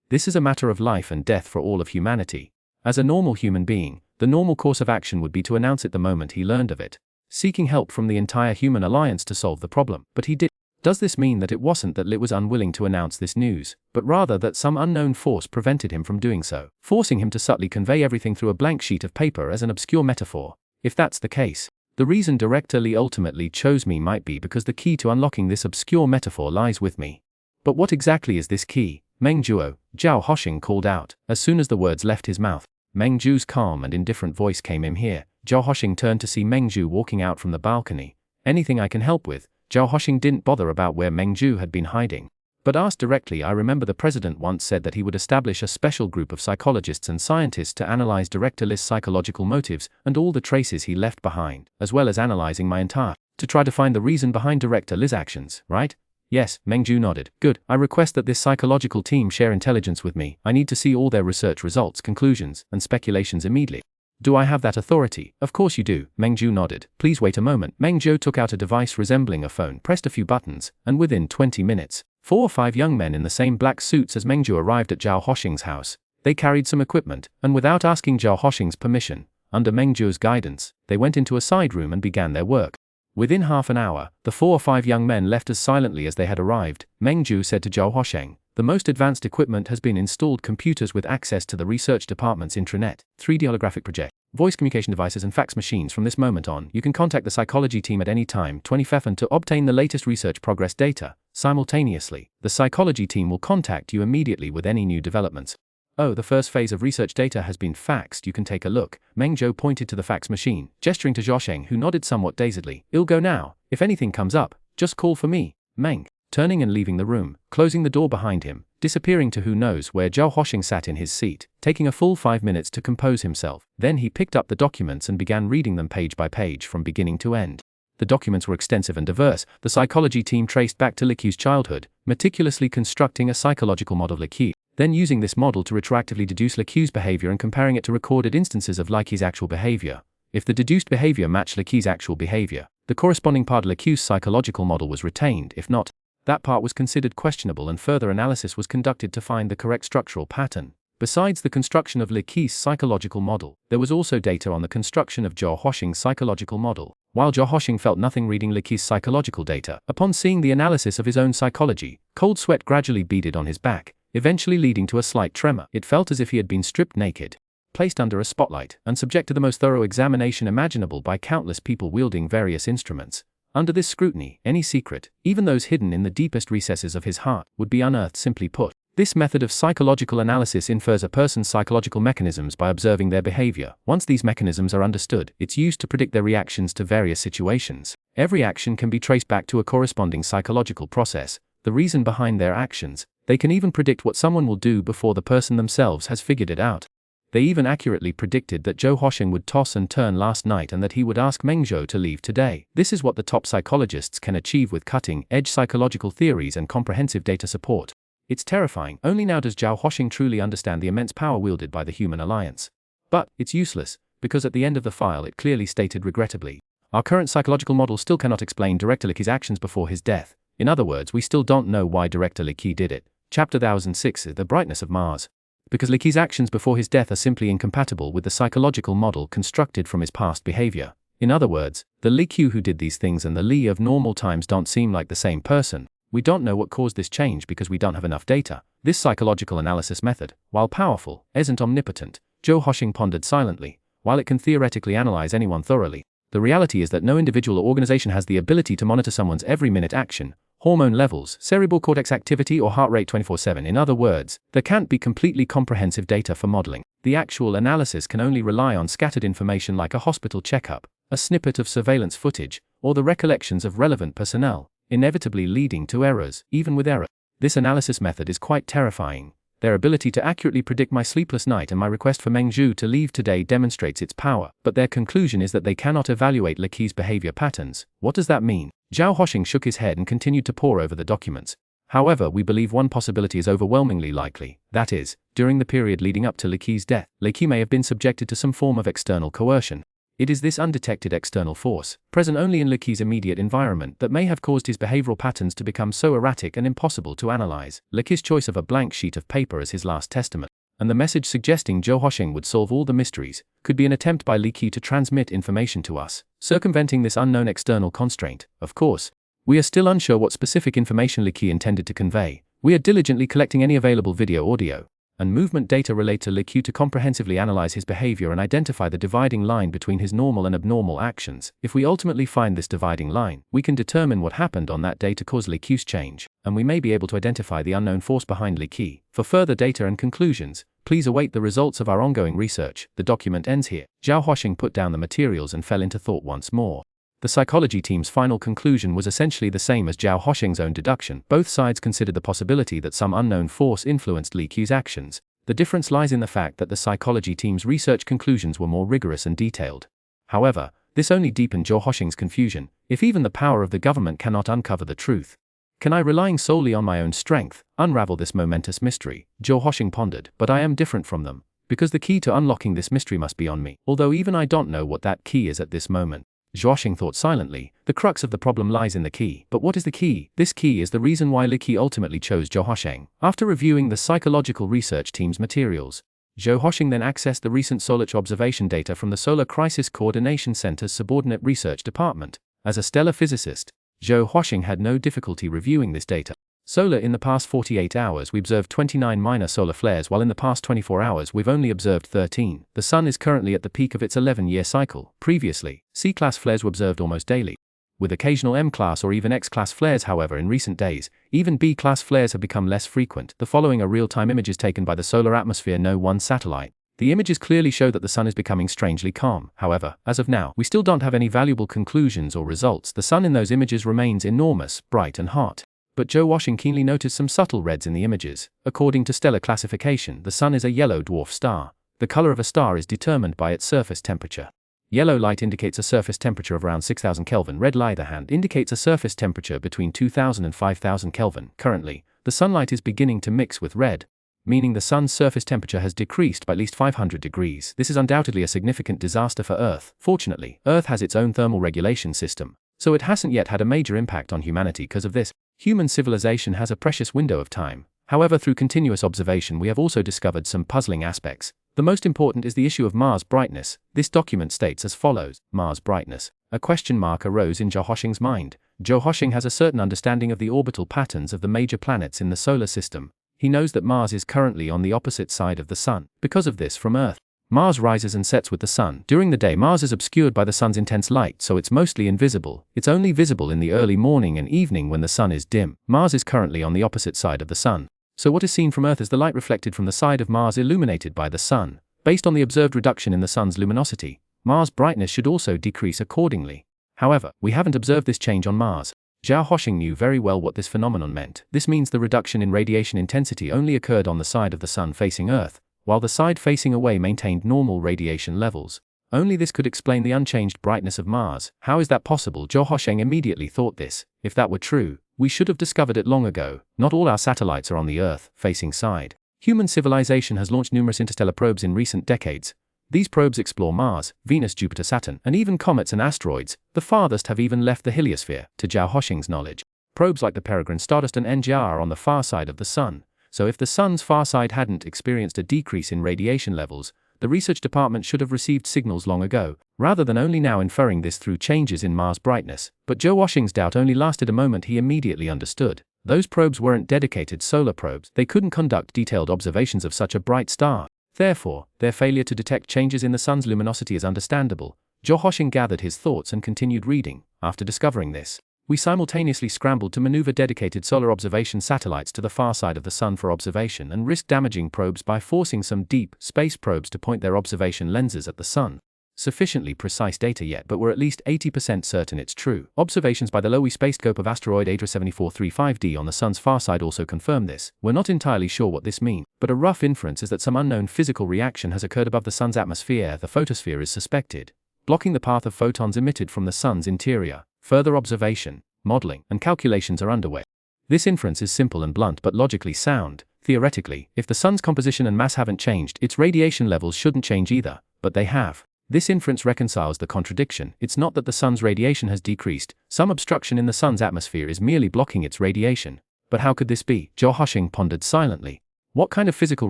Speaker 1: This is a matter of life and death for all of humanity. As a normal human being, the normal course of action would be to announce it the moment he learned of it, seeking help from the entire human alliance to solve the problem. But he did. Does this mean that it wasn't that Li was unwilling to announce this news, but rather that some unknown force prevented him from doing so, forcing him to subtly convey everything through a blank sheet of paper as an obscure metaphor? If that's the case, the reason Director Li ultimately chose me might be because the key to unlocking this obscure metaphor lies with me. But what exactly is this key? Meng Zhuo, Zhao Huaxing called out, as soon as the words left his mouth. Meng Zhu's calm and indifferent voice came in here. Zhao Huaxing turned to see Meng Zhu walking out from the balcony. Anything I can help with? Zhao Huaxing didn't bother about where Meng Zhu had been hiding, but asked directly. I remember the president once said that he would establish a special group of psychologists and scientists to analyze Director Li's psychological motives and all the traces he left behind, as well as analyzing my entire, to try to find the reason behind Director Li's actions, right? Yes, Meng Zhu nodded. Good. I request that this psychological team share intelligence with me. I need to see all their research results, conclusions, and speculations immediately. Do I have that authority? Of course you do, Meng Zhu nodded. Please wait a moment. Meng Zhu took out a device resembling a phone, pressed a few buttons, and within 20 minutes, 4 or 5 young men in the same black suits as Meng Zhu arrived at Zhao Huaxing's house. They carried some equipment, and without asking Zhao Huaxing's permission, under Meng Zhu's guidance, they went into a side room and began their work. Within half an hour, the 4 or 5 young men left as silently as they had arrived. Meng Zhu said to Zhao Huaxing, "The most advanced equipment has been installed: computers with access to the research department's intranet, 3D holographic project, voice communication devices and fax machines. From this moment on, you can contact the psychology team at any time, 20 to obtain the latest research progress data. Simultaneously, the psychology team will contact you immediately with any new developments." Oh, the first phase of research data has been faxed. You can take a look. Meng Zhou pointed to the fax machine, gesturing to Zhao, who nodded somewhat dazedly. "It'll go now. If anything comes up, just call for me." Meng, turning and leaving the room, closing the door behind him, disappearing to who knows where. Zhao Huaxing sat in his seat, taking a full 5 minutes to compose himself. Then he picked up the documents and began reading them page by page from beginning to end. The documents were extensive and diverse. The psychology team traced back to Li Qi's childhood, meticulously constructing a psychological model of Li Qi, then using this model to retroactively deduce Li Qi's behavior and comparing it to recorded instances of Li Qi's actual behavior. If the deduced behavior matched Li Qi's actual behavior, the corresponding part of Li Qi's psychological model was retained. If not, that part was considered questionable and further analysis was conducted to find the correct structural pattern. Besides the construction of Li Qi's psychological model, there was also data on the construction of Zhao Huaxing's psychological model. While Zhao Huaxing felt nothing reading Li Qi's psychological data, upon seeing the analysis of his own psychology, cold sweat gradually beaded on his back, eventually leading to a slight tremor. It felt as if he had been stripped naked, placed under a spotlight, and subject to the most thorough examination imaginable by countless people wielding various instruments. Under this scrutiny, any secret, even those hidden in the deepest recesses of his heart, would be unearthed. Simply put, this method of psychological analysis infers a person's psychological mechanisms by observing their behavior. Once these mechanisms are understood, it's used to predict their reactions to various situations. Every action can be traced back to a corresponding psychological process, the reason behind their actions. They can even predict what someone will do before the person themselves has figured it out. They even accurately predicted that Zhao Huaxing would toss and turn last night and that he would ask Meng Zhou to leave today. This is what the top psychologists can achieve with cutting-edge psychological theories and comprehensive data support. It's terrifying. Only now does Zhao Huaxing truly understand the immense power wielded by the human alliance. But it's useless, because at the end of the file it clearly stated regrettably, "Our current psychological model still cannot explain Director Li Qi's actions before his death." In other words, we still don't know why Director Li Qi did it. Chapter 1006, The Brightness of Mars. Because Li Qi's actions before his death are simply incompatible with the psychological model constructed from his past behavior. In other words, the Li Q who did these things and the Li of normal times don't seem like the same person. We don't know what caused this change because we don't have enough data. This psychological analysis method, while powerful, isn't omnipotent. Zhao Huaxing pondered silently. While it can theoretically analyze anyone thoroughly, the reality is that no individual or organization has the ability to monitor someone's every minute action, hormone levels, cerebral cortex activity, or heart rate 24/7. In other words, there can't be completely comprehensive data for modeling. The actual analysis can only rely on scattered information like a hospital checkup, a snippet of surveillance footage, or the recollections of relevant personnel, inevitably leading to errors. Even with error, this analysis method is quite terrifying. Their ability to accurately predict my sleepless night and my request for Meng Zhu to leave today demonstrates its power, but their conclusion is that they cannot evaluate Li Qi's behavior patterns. What does that mean? Zhao Huaxing shook his head and continued to pore over the documents. However, we believe one possibility is overwhelmingly likely, that is, during the period leading up to Li Qi's death, Li Qi may have been subjected to some form of external coercion. It is this undetected external force, present only in Li Qi's immediate environment, that may have caused his behavioral patterns to become so erratic and impossible to analyze. Li Qi's choice of a blank sheet of paper as his last testament, and the message suggesting Zhou Huaxing would solve all the mysteries, could be an attempt by Li Qi to transmit information to us, circumventing this unknown external constraint. Of course, we are still unsure what specific information Li Qi intended to convey. We are diligently collecting any available video, audio, and movement data related to Li Qi to comprehensively analyze his behavior and identify the dividing line between his normal and abnormal actions. If we ultimately find this dividing line, we can determine what happened on that day to cause Li Qi's change, and we may be able to identify the unknown force behind Li Qi. For further data and conclusions, please await the results of our ongoing research. The document ends here. Zhou Huaxing put down the materials and fell into thought once more. The psychology team's final conclusion was essentially the same as Zhou Huaxing's own deduction. Both sides considered the possibility that some unknown force influenced Li Qi's actions. The difference lies in the fact that the psychology team's research conclusions were more rigorous and detailed. However, this only deepened Zhou Huaxing's confusion. If even the power of the government cannot uncover the truth, can I, relying solely on my own strength, unravel this momentous mystery? Zhou Huaxing pondered. But I am different from them, because the key to unlocking this mystery must be on me, although even I don't know what that key is at this moment. Zhou Huaxing thought silently. The crux of the problem lies in the key. But what is the key? This key is the reason why Li Qi ultimately chose Zhou Huaxing. After reviewing the psychological research team's materials, Zhou Huaxing then accessed the recent solar observation data from the Solar Crisis Coordination Center's subordinate research department. As a stellar physicist, Zhou Huaxing had no difficulty reviewing this data. Solar: in the past 48 hours we observed 29 minor solar flares, while in the past 24 hours we've only observed 13. The Sun is currently at the peak of its 11-year cycle. Previously, C-class flares were observed almost daily, with occasional M-class or even X-class flares. However, in recent days, even B-class flares have become less frequent. The following are real-time images taken by the Solar Atmosphere No. 1 satellite. The images clearly show that the Sun is becoming strangely calm. However, as of now, we still don't have any valuable conclusions or results. The Sun in those images remains enormous, bright and hot. But Zhou Huaxing keenly noticed some subtle reds in the images. According to stellar classification, the Sun is a yellow dwarf star. The color of a star is determined by its surface temperature. Yellow light indicates a surface temperature of around 6,000 Kelvin. Red light, on the other hand, indicates a surface temperature between 2,000 and 5,000 Kelvin. Currently, the sunlight is beginning to mix with red, meaning the Sun's surface temperature has decreased by at least 500 degrees. This is undoubtedly a significant disaster for Earth. Fortunately, Earth has its own thermal regulation system, so it hasn't yet had a major impact on humanity because of this. Human civilization has a precious window of time. However, through continuous observation we have also discovered some puzzling aspects. The most important is the issue of Mars brightness. This document states as follows: Mars brightness. A question mark arose in Zhou Huaxing's mind. Zhou Huaxing has a certain understanding of the orbital patterns of the major planets in the solar system. He knows that Mars is currently on the opposite side of the Sun. Because of this, from Earth, Mars rises and sets with the Sun. During the day, Mars is obscured by the Sun's intense light, so it's mostly invisible. It's only visible in the early morning and evening when the Sun is dim. Mars is currently on the opposite side of the Sun, so what is seen from Earth is the light reflected from the side of Mars illuminated by the Sun. Based on the observed reduction in the Sun's luminosity, Mars brightness should also decrease accordingly. However, we haven't observed this change on Mars. Zhou Huaxing knew very well what this phenomenon meant. This means the reduction in radiation intensity only occurred on the side of the Sun facing Earth, while the side facing away maintained normal radiation levels. Only this could explain the unchanged brightness of Mars. How is that possible? Zhou Huaxing immediately thought this. If that were true, we should have discovered it long ago. Not all our satellites are on the Earth-facing side. Human civilization has launched numerous interstellar probes in recent decades. These probes explore Mars, Venus, Jupiter, Saturn, and even comets and asteroids. The farthest have even left the heliosphere. To Zhou Huaxing's knowledge, probes like the Peregrine, Stardust and NGR are on the far side of the Sun. So if the Sun's far side hadn't experienced a decrease in radiation levels, the research department should have received signals long ago, rather than only now inferring this through changes in Mars brightness. But Zhou Huaxing's doubt only lasted a moment. He immediately understood. Those probes weren't dedicated solar probes. They couldn't conduct detailed observations of such a bright star. Therefore, their failure to detect changes in the Sun's luminosity is understandable. Zhou Huaxing gathered his thoughts and continued reading. After discovering this, we simultaneously scrambled to maneuver dedicated solar observation satellites to the far side of the Sun for observation and risk damaging probes by forcing some deep space probes to point their observation lenses at the Sun. Sufficiently precise data yet, but we're at least 80% certain it's true. Observations by the low-E spacescope of asteroid ADRA 7435D on the Sun's far side also confirm this. We're not entirely sure what this means, but a rough inference is that some unknown physical reaction has occurred above the Sun's atmosphere. The photosphere is suspected, blocking the path of photons emitted from the Sun's interior. Further observation, modeling, and calculations are underway. This inference is simple and blunt but logically sound. Theoretically, if the sun's composition and mass haven't changed, its radiation levels shouldn't change either, but they have. This inference reconciles the contradiction. It's not that the sun's radiation has decreased, some obstruction in the sun's atmosphere is merely blocking its radiation. But how could this be? Xuanhuan pondered silently. What kind of physical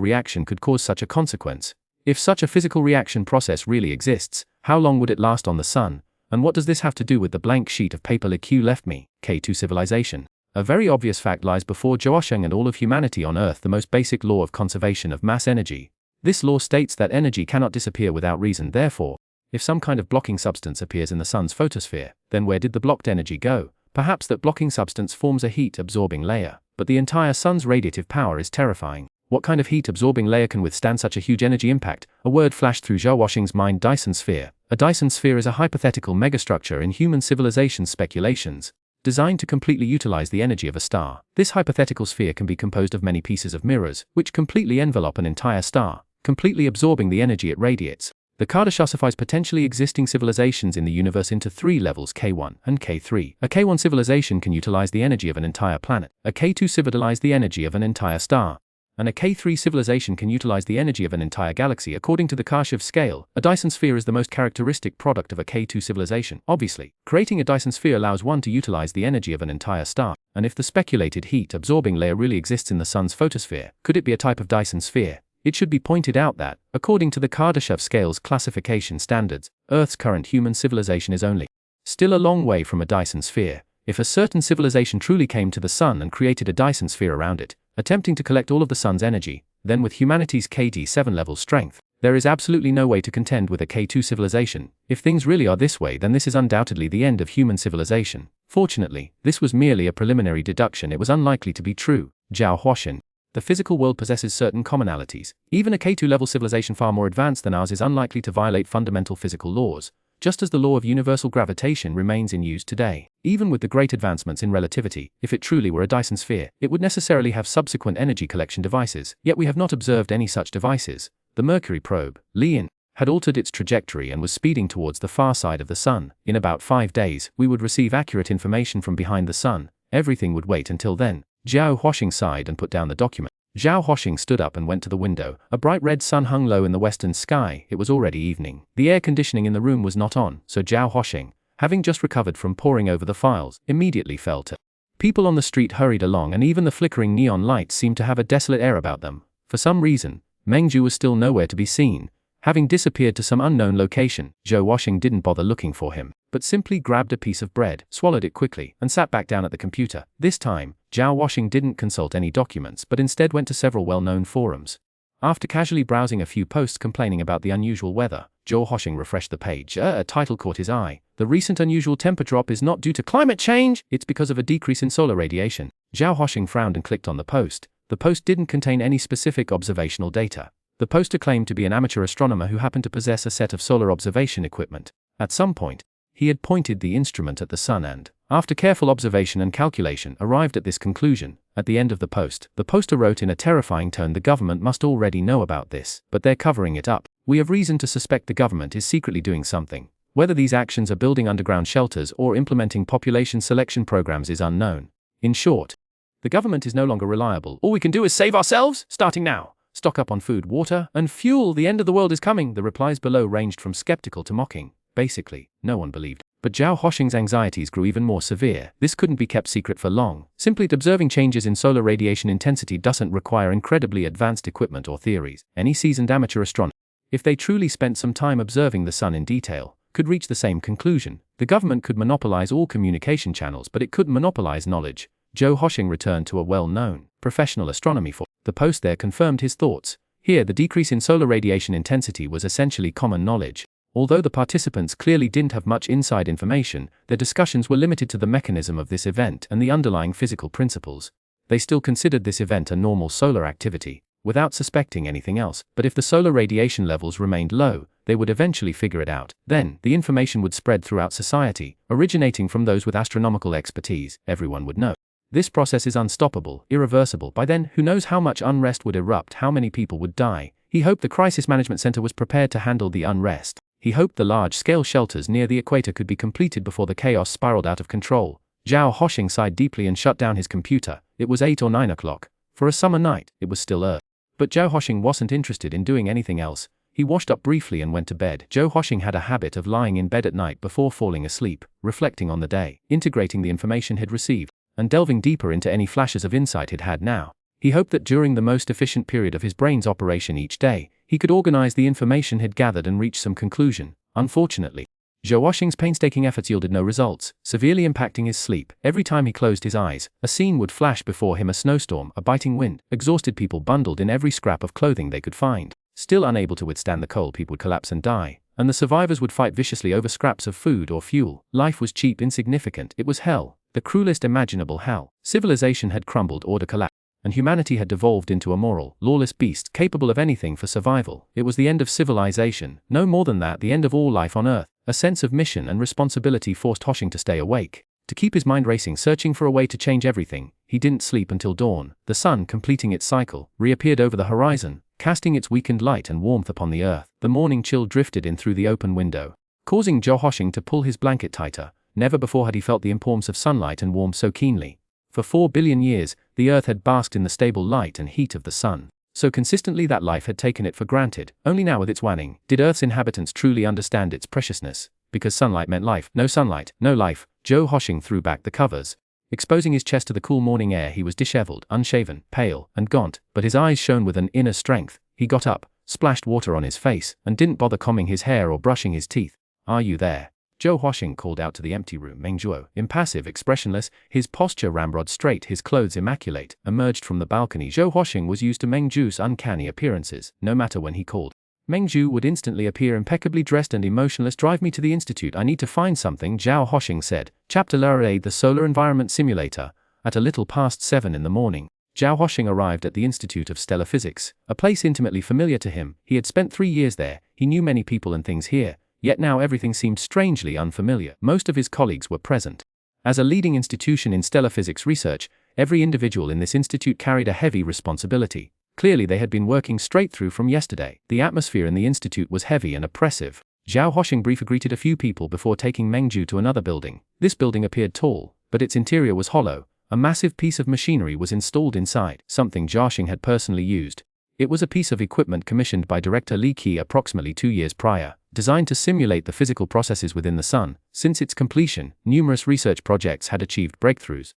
Speaker 1: reaction could cause such a consequence? If such a physical reaction process really exists, how long would it last on the sun? And what does this have to do with the blank sheet of paper Liu left me? K2 civilization. A very obvious fact lies before Xuanhuan and all of humanity on Earth, the most basic law of conservation of mass energy. This law states that energy cannot disappear without reason. Therefore, if some kind of blocking substance appears in the sun's photosphere, then where did the blocked energy go? Perhaps that blocking substance forms a heat-absorbing layer, but the entire sun's radiative power is terrifying. What kind of heat-absorbing layer can withstand such a huge energy impact? A word flashed through Xuanhuan's mind: Dyson sphere. A Dyson sphere is a hypothetical megastructure in human civilization's speculations, designed to completely utilize the energy of a star. This hypothetical sphere can be composed of many pieces of mirrors, which completely envelop an entire star, completely absorbing the energy it radiates. The Kardashev classifies potentially existing civilizations in the universe into 3 levels: K1 and K3. A K1 civilization can utilize the energy of an entire planet. A K2 civilization the energy of an entire star. And a K3 civilization can utilize the energy of an entire galaxy. According to the Kardashev scale, a Dyson sphere is the most characteristic product of a K2 civilization. Obviously, creating a Dyson sphere allows one to utilize the energy of an entire star. And if the speculated heat-absorbing layer really exists in the sun's photosphere, could it be a type of Dyson sphere? It should be pointed out that, according to the Kardashev scale's classification standards, Earth's current human civilization is only still a long way from a Dyson sphere. If a certain civilization truly came to the sun and created a Dyson sphere around it, attempting to collect all of the sun's energy, then with humanity's KD7 level strength, there is absolutely no way to contend with a K2 civilization. If things really are this way, then this is undoubtedly the end of human civilization. Fortunately, this was merely a preliminary deduction. It was unlikely to be true. Xuanhuan. The physical world possesses certain commonalities. Even a K2 level civilization far more advanced than ours is unlikely to violate fundamental physical laws, just as the law of universal gravitation remains in use today. Even with the great advancements in relativity, if it truly were a Dyson sphere, it would necessarily have subsequent energy collection devices, yet we have not observed any such devices. The Mercury probe, Lian, had altered its trajectory and was speeding towards the far side of the sun. In about 5 days, we would receive accurate information from behind the sun. Everything would wait until then. Xuanhuan sighed and put down the document. Xuanhuan stood up and went to the window. A bright red sun hung low in the western sky. It was already evening. The air conditioning in the room was not on, so Xuanhuan, having just recovered from poring over the files, immediately fell to. People on the street hurried along, and even the flickering neon lights seemed to have a desolate air about them. For some reason, Mengju was still nowhere to be seen, having disappeared to some unknown location. Xuanhuan didn't bother looking for him, but simply grabbed a piece of bread, swallowed it quickly, and sat back down at the computer. This time, Xuanhuan didn't consult any documents but instead went to several well-known forums. After casually browsing a few posts complaining about the unusual weather, Xuanhuan refreshed the page. A title caught his eye. The recent unusual temper drop is not due to climate change, it's because of a decrease in solar radiation. Xuanhuan frowned and clicked on the post. The post didn't contain any specific observational data. The poster claimed to be an amateur astronomer who happened to possess a set of solar observation equipment. At some point, he had pointed the instrument at the sun and, after careful observation and calculation, arrived at this conclusion. At the end of the post, the poster wrote in a terrifying tone, "The government must already know about this, but they're covering it up. We have reason to suspect the government is secretly doing something. Whether these actions are building underground shelters or implementing population selection programs is unknown. In short, the government is no longer reliable. All we can do is save ourselves, starting now. Stock up on food, water, and fuel. The end of the world is coming." The replies below ranged from skeptical to mocking. Basically, no one believed. But Xuanhuan's anxieties grew even more severe. This couldn't be kept secret for long. Simply observing changes in solar radiation intensity doesn't require incredibly advanced equipment or theories. Any seasoned amateur astronomer, if they truly spent some time observing the sun in detail, could reach the same conclusion. The government could monopolize all communication channels, but it couldn't monopolize knowledge. Xuanhuan returned to a well-known professional astronomy forum. The post there confirmed his thoughts. Here, the decrease in solar radiation intensity was essentially common knowledge. Although the participants clearly didn't have much inside information, their discussions were limited to the mechanism of this event and the underlying physical principles. They still considered this event a normal solar activity, without suspecting anything else. But if the solar radiation levels remained low, they would eventually figure it out. Then, the information would spread throughout society, originating from those with astronomical expertise. Everyone would know. This process is unstoppable, irreversible. By then, who knows how much unrest would erupt, how many people would die. He hoped the Crisis Management Center was prepared to handle the unrest. He hoped the large-scale shelters near the equator could be completed before the chaos spiraled out of control. Zhao Hoshing sighed deeply and shut down his computer. It was 8 or 9 o'clock. For a summer night, it was still early. But Zhao Hoshing wasn't interested in doing anything else. He washed up briefly and went to bed. Zhao Hoshing had a habit of lying in bed at night before falling asleep, reflecting on the day, integrating the information he'd received, and delving deeper into any flashes of insight he'd had now. He hoped that during the most efficient period of his brain's operation each day, he could organize the information he'd gathered and reach some conclusion. Unfortunately, Zhao Hoshing's painstaking efforts yielded no results, severely impacting his sleep. Every time he closed his eyes, a scene would flash before him: a snowstorm, a biting wind, exhausted people bundled in every scrap of clothing they could find. Still unable to withstand the cold, people would collapse and die, and the survivors would fight viciously over scraps of food or fuel. Life was cheap, insignificant. It was hell, the cruelest imaginable hell. Civilization had crumbled, order collapsed, and humanity had devolved into a moral, lawless beast capable of anything for survival. It was the end of civilization, no more than that, the end of all life on Earth. A sense of mission and responsibility forced Hoshing to stay awake, to keep his mind racing, searching for a way to change everything. He didn't sleep until dawn. The sun, completing its cycle, reappeared over the horizon, casting its weakened light and warmth upon the earth. The morning chill drifted in through the open window, causing Zhao Hoshing to pull his blanket tighter. Never before had he felt the importance of sunlight and warmth so keenly. For 4 billion years, the earth had basked in the stable light and heat of the sun, so consistently that life had taken it for granted. Only now, with its waning, did Earth's inhabitants truly understand its preciousness. Because sunlight meant life. No sunlight, no life. Zhao Hoshing threw back the covers, exposing his chest to the cool morning air. He was disheveled, unshaven, pale, and gaunt, but his eyes shone with an inner strength. He got up, splashed water on his face, and didn't bother combing his hair or brushing his teeth. "Are you there?" Zhao Hoshing called out to the empty room. Meng Zhuo, impassive, expressionless, his posture ramrod straight, his clothes immaculate, emerged from the balcony. Zhao Hoshing was used to Meng Zhu's uncanny appearances. No matter when he called, Meng Zhu would instantly appear, impeccably dressed and emotionless. "Drive me to the institute. I need to find something," Zhao Hoshing said. Chapter Layer, the Solar Environment Simulator. At a little past 7 in the morning, Zhao Hoshing arrived at the Institute of Stellar Physics, a place intimately familiar to him. He had spent 3 years there. He knew many people and things here. Yet now everything seemed strangely unfamiliar. Most of his colleagues were present. As a leading institution in stellar physics research, every individual in this institute carried a heavy responsibility. Clearly they had been working straight through from yesterday. The atmosphere in the institute was heavy and oppressive. Zhao Hoshing briefly greeted a few people before taking Meng Zhu to another building. This building appeared tall, but its interior was hollow. A massive piece of machinery was installed inside, something Zhao Hoshing had personally used. It was a piece of equipment commissioned by Director Li Qi approximately 2 years prior, designed to simulate the physical processes within the sun. Since its completion, numerous research projects had achieved breakthroughs.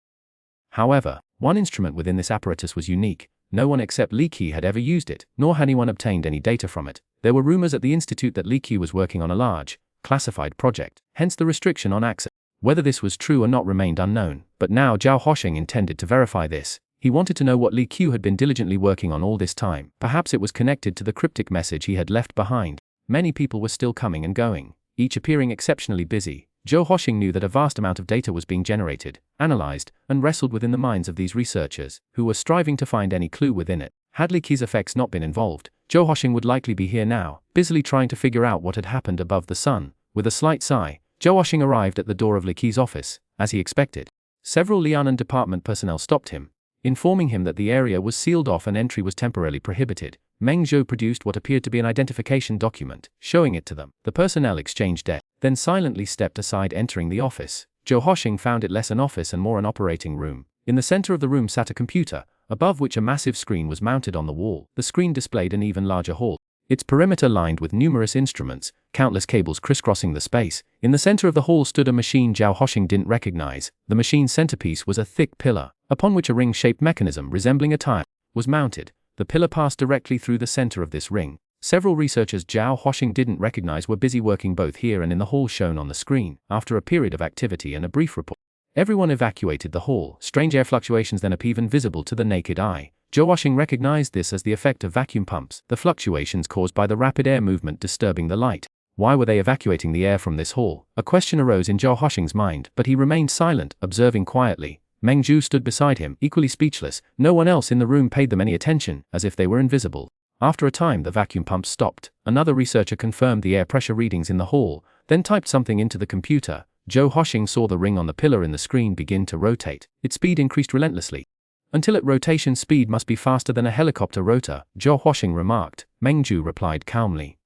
Speaker 1: However, one instrument within this apparatus was unique. No one except Li Qi had ever used it, nor had anyone obtained any data from it. There were rumors at the institute that Li Qi was working on a large, classified project, hence the restriction on access. Whether this was true or not remained unknown, but now Zhao Hoshing intended to verify this. He wanted to know what Li Qi had been diligently working on all this time. Perhaps it was connected to the cryptic message he had left behind. Many people were still coming and going, each appearing exceptionally busy. Zhao Hoshing knew that a vast amount of data was being generated, analyzed, and wrestled within the minds of these researchers, who were striving to find any clue within it. Had Li Qi's effects not been involved, Zhao Hoshing would likely be here now, busily trying to figure out what had happened above the sun. With a slight sigh, Zhao Hoshing arrived at the door of Li Qi's office. As he expected, several Lianan department personnel stopped him, informing him that the area was sealed off and entry was temporarily prohibited. Meng Zhou produced what appeared to be an identification document, showing it to them. The personnel exchanged debt, then silently stepped aside, entering the office. Zhao Hoshing found it less an office and more an operating room. In the center of the room sat a computer, above which a massive screen was mounted on the wall. The screen displayed an even larger hall, its perimeter lined with numerous instruments, countless cables crisscrossing the space. In the center of the hall stood a machine Zhao Hoshing didn't recognize. The machine's centerpiece was a thick pillar, upon which a ring-shaped mechanism resembling a tire was mounted. The pillar passed directly through the center of this ring. Several researchers Zhao Hoshing didn't recognize were busy working both here and in the hall shown on the screen. After a period of activity and a brief report, everyone evacuated the hall. Strange air fluctuations then appeared, even visible to the naked eye. Zhao Hoshing recognized this as the effect of vacuum pumps, the fluctuations caused by the rapid air movement disturbing the light. Why were they evacuating the air from this hall? A question arose in Zhao Hoshing's mind, but he remained silent, observing quietly. Meng Zhu stood beside him, equally speechless. No one else in the room paid them any attention, as if they were invisible. After a time the vacuum pumps stopped. Another researcher confirmed the air pressure readings in the hall, then typed something into the computer. Zhao Hoshing saw the ring on the pillar in the screen begin to rotate. Its speed increased relentlessly, until its rotation speed must be faster than a helicopter rotor, Zhao Hoshing remarked. Meng Zhu replied calmly.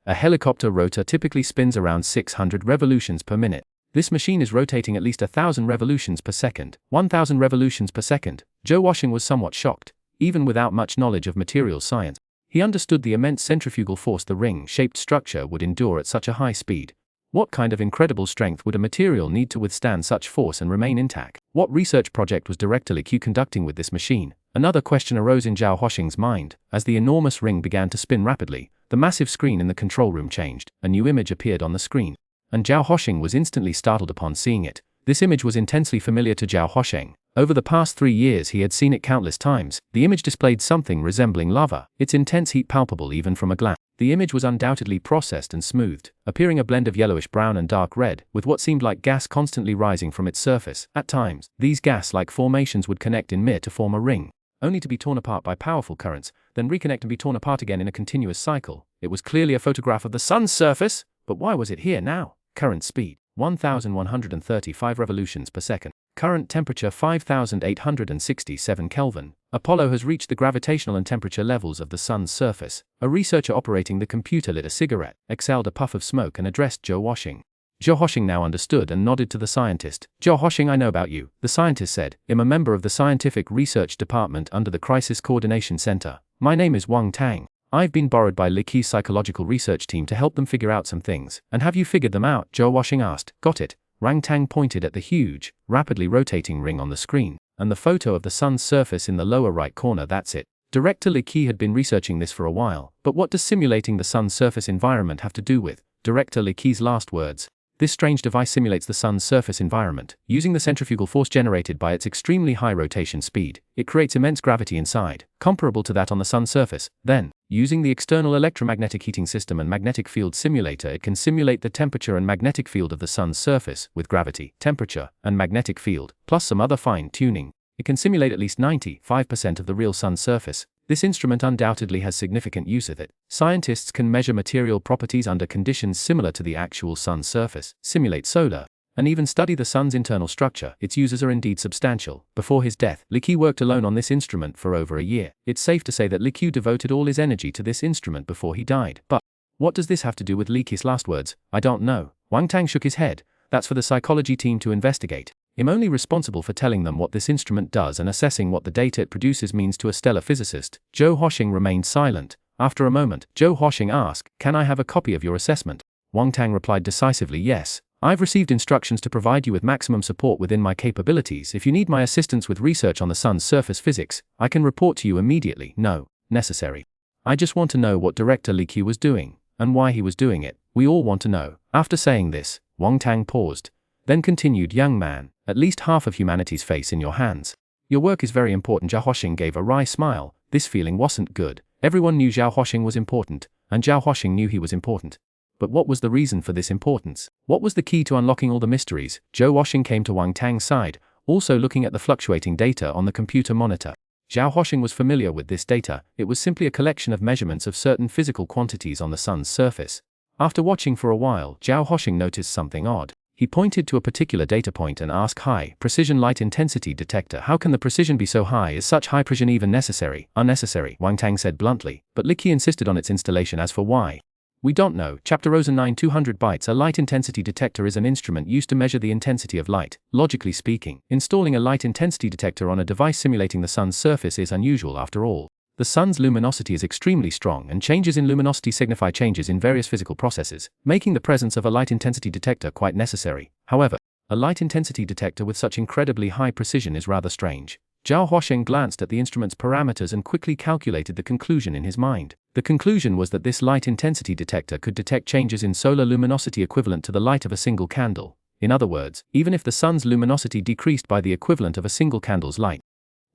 Speaker 1: A helicopter rotor typically spins around 600 revolutions per minute. This machine is rotating at least 1,000 revolutions per second. 1,000 revolutions per second. Xuanhuan was somewhat shocked, even without much knowledge of materials science. He understood the immense centrifugal force the ring-shaped structure would endure at such a high speed. What kind of incredible strength would a material need to withstand such force and remain intact? What research project was Director Li Qiu conducting with this machine? Another question arose in Zhao Huaxing's mind. As the enormous ring began to spin rapidly, the massive screen in the control room changed. A new image appeared on the screen, and Zhao Huaxing was instantly startled upon seeing it. This image was intensely familiar to Zhao Huaxing. Over the past 3 years he had seen it countless times. The image displayed something resembling lava, its intense heat palpable even from a glance. The image was undoubtedly processed and smoothed, appearing a blend of yellowish-brown and dark red, with what seemed like gas constantly rising from its surface. At times, these gas-like formations would connect in mid to form a ring, only to be torn apart by powerful currents, then reconnect and be torn apart again in a continuous cycle. It was clearly a photograph of the sun's surface, but why was it here now? Current speed, 1,135 revolutions per second. Current temperature 5,867 Kelvin. Apollo has reached the gravitational and temperature levels of the sun's surface. A researcher operating the computer lit a cigarette, exhaled a puff of smoke and addressed Zhao Huaxing. Zhao Huaxing now understood and nodded to the scientist. Zhao Huaxing, I know about you, the scientist said. I'm a member of the scientific research department under the Crisis Coordination Center. My name is Wang Tang. I've been borrowed by Li Qi's psychological research team to help them figure out some things. And have you figured them out? Zhao Huaxing asked. Got it. Wang Tang pointed at the huge, rapidly rotating ring on the screen, and the photo of the sun's surface in the lower right corner. That's it. Director Li Qi had been researching this for a while, but what does simulating the sun's surface environment have to do with? Director Li Qi's last words. This strange device simulates the sun's surface environment. Using the centrifugal force generated by its extremely high rotation speed, it creates immense gravity inside, comparable to that on the sun's surface. Then, using the external electromagnetic heating system and magnetic field simulator, it can simulate the temperature and magnetic field of the sun's surface. With gravity, temperature, and magnetic field, plus some other fine-tuning, it can simulate at least 95% of the real sun's surface. This instrument undoubtedly has significant use of it. Scientists can measure material properties under conditions similar to the actual sun's surface, simulate solar, and even study the sun's internal structure. Its uses are indeed substantial. Before his death, Li Qiu worked alone on this instrument for over a year. It's safe to say that Li Qiu devoted all his energy to this instrument before he died. But what does this have to do with Li Qi's last words? I don't know. Wang Tang shook his head. That's for the psychology team to investigate. I'm only responsible for telling them what this instrument does and assessing what the data it produces means to a stellar physicist. Zhao Huaxing remained silent. After a moment, Zhao Huaxing asked, Can I have a copy of your assessment? Wang Tang replied decisively, Yes. I've received instructions to provide you with maximum support within my capabilities. If you need my assistance with research on the sun's surface physics, I can report to you immediately. No, necessary. I just want to know what Director Li Qiu was doing, and why he was doing it. We all want to know. After saying this, Wang Tang paused, then continued, Young man, at least half of humanity's face in your hands. Your work is very important. Zhao Huaxing gave a wry smile. This feeling wasn't good. Everyone knew Zhao Huaxing was important, and Zhao Huaxing knew he was important. But what was the reason for this importance? What was the key to unlocking all the mysteries? Zhao Huaxing came to Wang Tang's side, also looking at the fluctuating data on the computer monitor. Zhao Huaxing was familiar with this data. It was simply a collection of measurements of certain physical quantities on the sun's surface. After watching for a while, Zhao Huaxing noticed something odd. He pointed to a particular data point and asked, High precision light intensity detector. How can the precision be so high? Is such high precision even necessary? Unnecessary, Wang Tang said bluntly, but Li Qiu insisted on its installation. As for why, we don't know. Chapter Rosen 9 200 bytes. A light intensity detector is an instrument used to measure the intensity of light. Logically speaking, installing a light intensity detector on a device simulating the sun's surface is unusual. After all, the sun's luminosity is extremely strong, and changes in luminosity signify changes in various physical processes, making the presence of a light intensity detector quite necessary. However, a light intensity detector with such incredibly high precision is rather strange. Zhao Huaxing glanced at the instrument's parameters and quickly calculated the conclusion in his mind. The conclusion was that this light intensity detector could detect changes in solar luminosity equivalent to the light of a single candle. In other words, even if the sun's luminosity decreased by the equivalent of a single candle's light.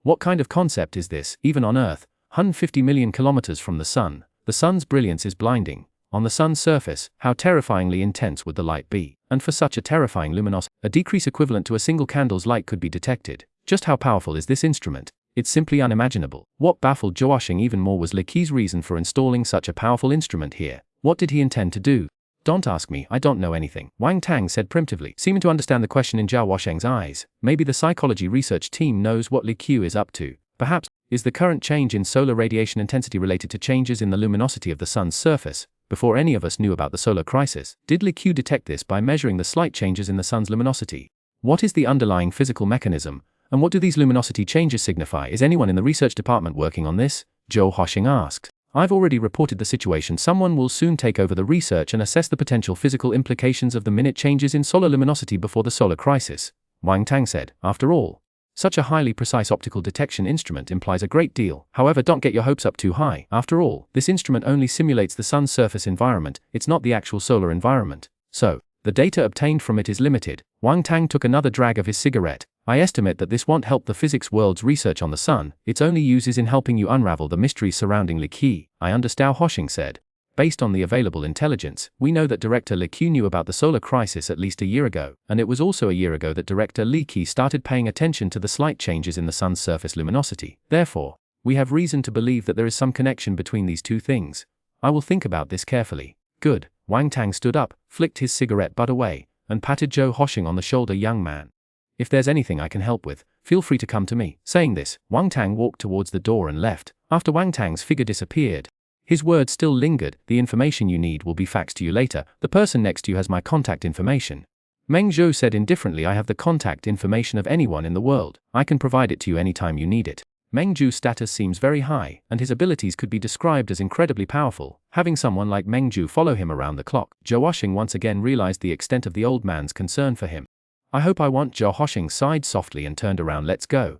Speaker 1: What kind of concept is this? Even on Earth, 150 million kilometers from the sun, the sun's brilliance is blinding. On the sun's surface, how terrifyingly intense would the light be? And for such a terrifying luminosity, a decrease equivalent to a single candle's light could be detected. Just how powerful is this instrument? It's simply unimaginable. What baffled Zhao Huaxing even more was Li Qi's reason for installing such a powerful instrument here. What did he intend to do? Don't ask me, I don't know anything, Wang Tang said primitively, seeming to understand the question in Zhao Huaxing's eyes. Maybe the psychology research team knows what Li Qiu is up to. Perhaps, is the current change in solar radiation intensity related to changes in the luminosity of the sun's surface? before any of us knew about the solar crisis. Did Li Qiu detect this by measuring the slight changes in the sun's luminosity? What is the underlying physical mechanism, and what do these luminosity changes signify? Is anyone in the research department working on this? Zhou Hoxing asked. I've already reported the situation. Someone will soon take over the research and assess the potential physical implications of the minute changes in solar luminosity before the solar crisis, Wang Tang said. After all, such a highly precise optical detection instrument implies a great deal. However, don't get your hopes up too high. After all, this instrument only simulates the sun's surface environment, it's not the actual solar environment. So, the data obtained from it is limited. Wang Tang took another drag of his cigarette. I estimate that this won't help the physics world's research on the sun, its only use is in helping you unravel the mysteries surrounding Li Qiu. I understand, Hoxing said. Based on the available intelligence, we know that Director Li Qiu knew about the solar crisis at least a year ago, and it was also a year ago that Director Li Qiu started paying attention to the slight changes in the sun's surface luminosity. Therefore, we have reason to believe that there is some connection between these two things. I will think about this carefully. Good. Wang Tang stood up, flicked his cigarette butt away, and patted Zhou Hoxing on the shoulder. Young man, if there's anything I can help with, feel free to come to me. Saying this, Wang Tang walked towards the door and left. After Wang Tang's figure disappeared, his words still lingered. The information you need will be faxed to you later. The person next to you has my contact information. Meng Zhou said indifferently. I have the contact information of anyone in the world. I can provide it to you anytime you need it. Meng Zhou's status seems very high, and his abilities could be described as incredibly powerful. Having someone like Meng Zhou follow him around the clock, Zhou Hoxing once again realized the extent of the old man's concern for him. I hope I want. Zhou Hoxing sighed softly and turned around. Let's go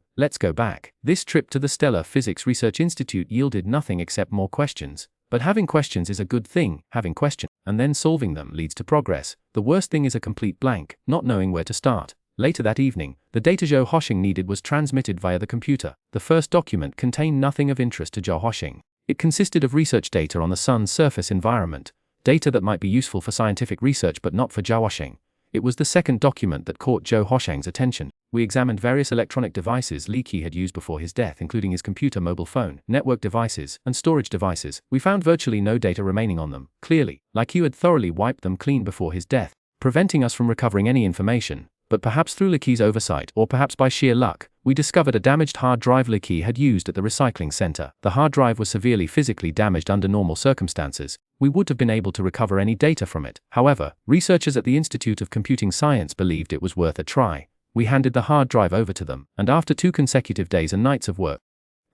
Speaker 1: back. This trip to the Stellar Physics Research Institute yielded nothing except more questions. But having questions is a good thing. Having questions, and then solving them, leads to progress. The worst thing is a complete blank, not knowing where to start. Later that evening, the data Zhou Hoxing needed was transmitted via the computer. The first document contained nothing of interest to Zhou Hoxing. It consisted of research data on the sun's surface environment, data that might be useful for scientific research but not for Zhou Hoxing. It was the second document that caught Zhou Hoxing's attention. We examined various electronic devices Li Qiu had used before his death, including his computer, mobile phone, network devices, and storage devices. We found virtually no data remaining on them. Clearly, Li Qiu had thoroughly wiped them clean before his death, preventing us from recovering any information. But perhaps through Li Qiu's oversight, or perhaps by sheer luck, we discovered a damaged hard drive Li Qiu had used at the recycling center. The hard drive was severely physically damaged. Under normal circumstances, we would have been able to recover any data from it. However, researchers at the Institute of Computing Science believed it was worth a try. We handed the hard drive over to them, and after 2 consecutive days and nights of work,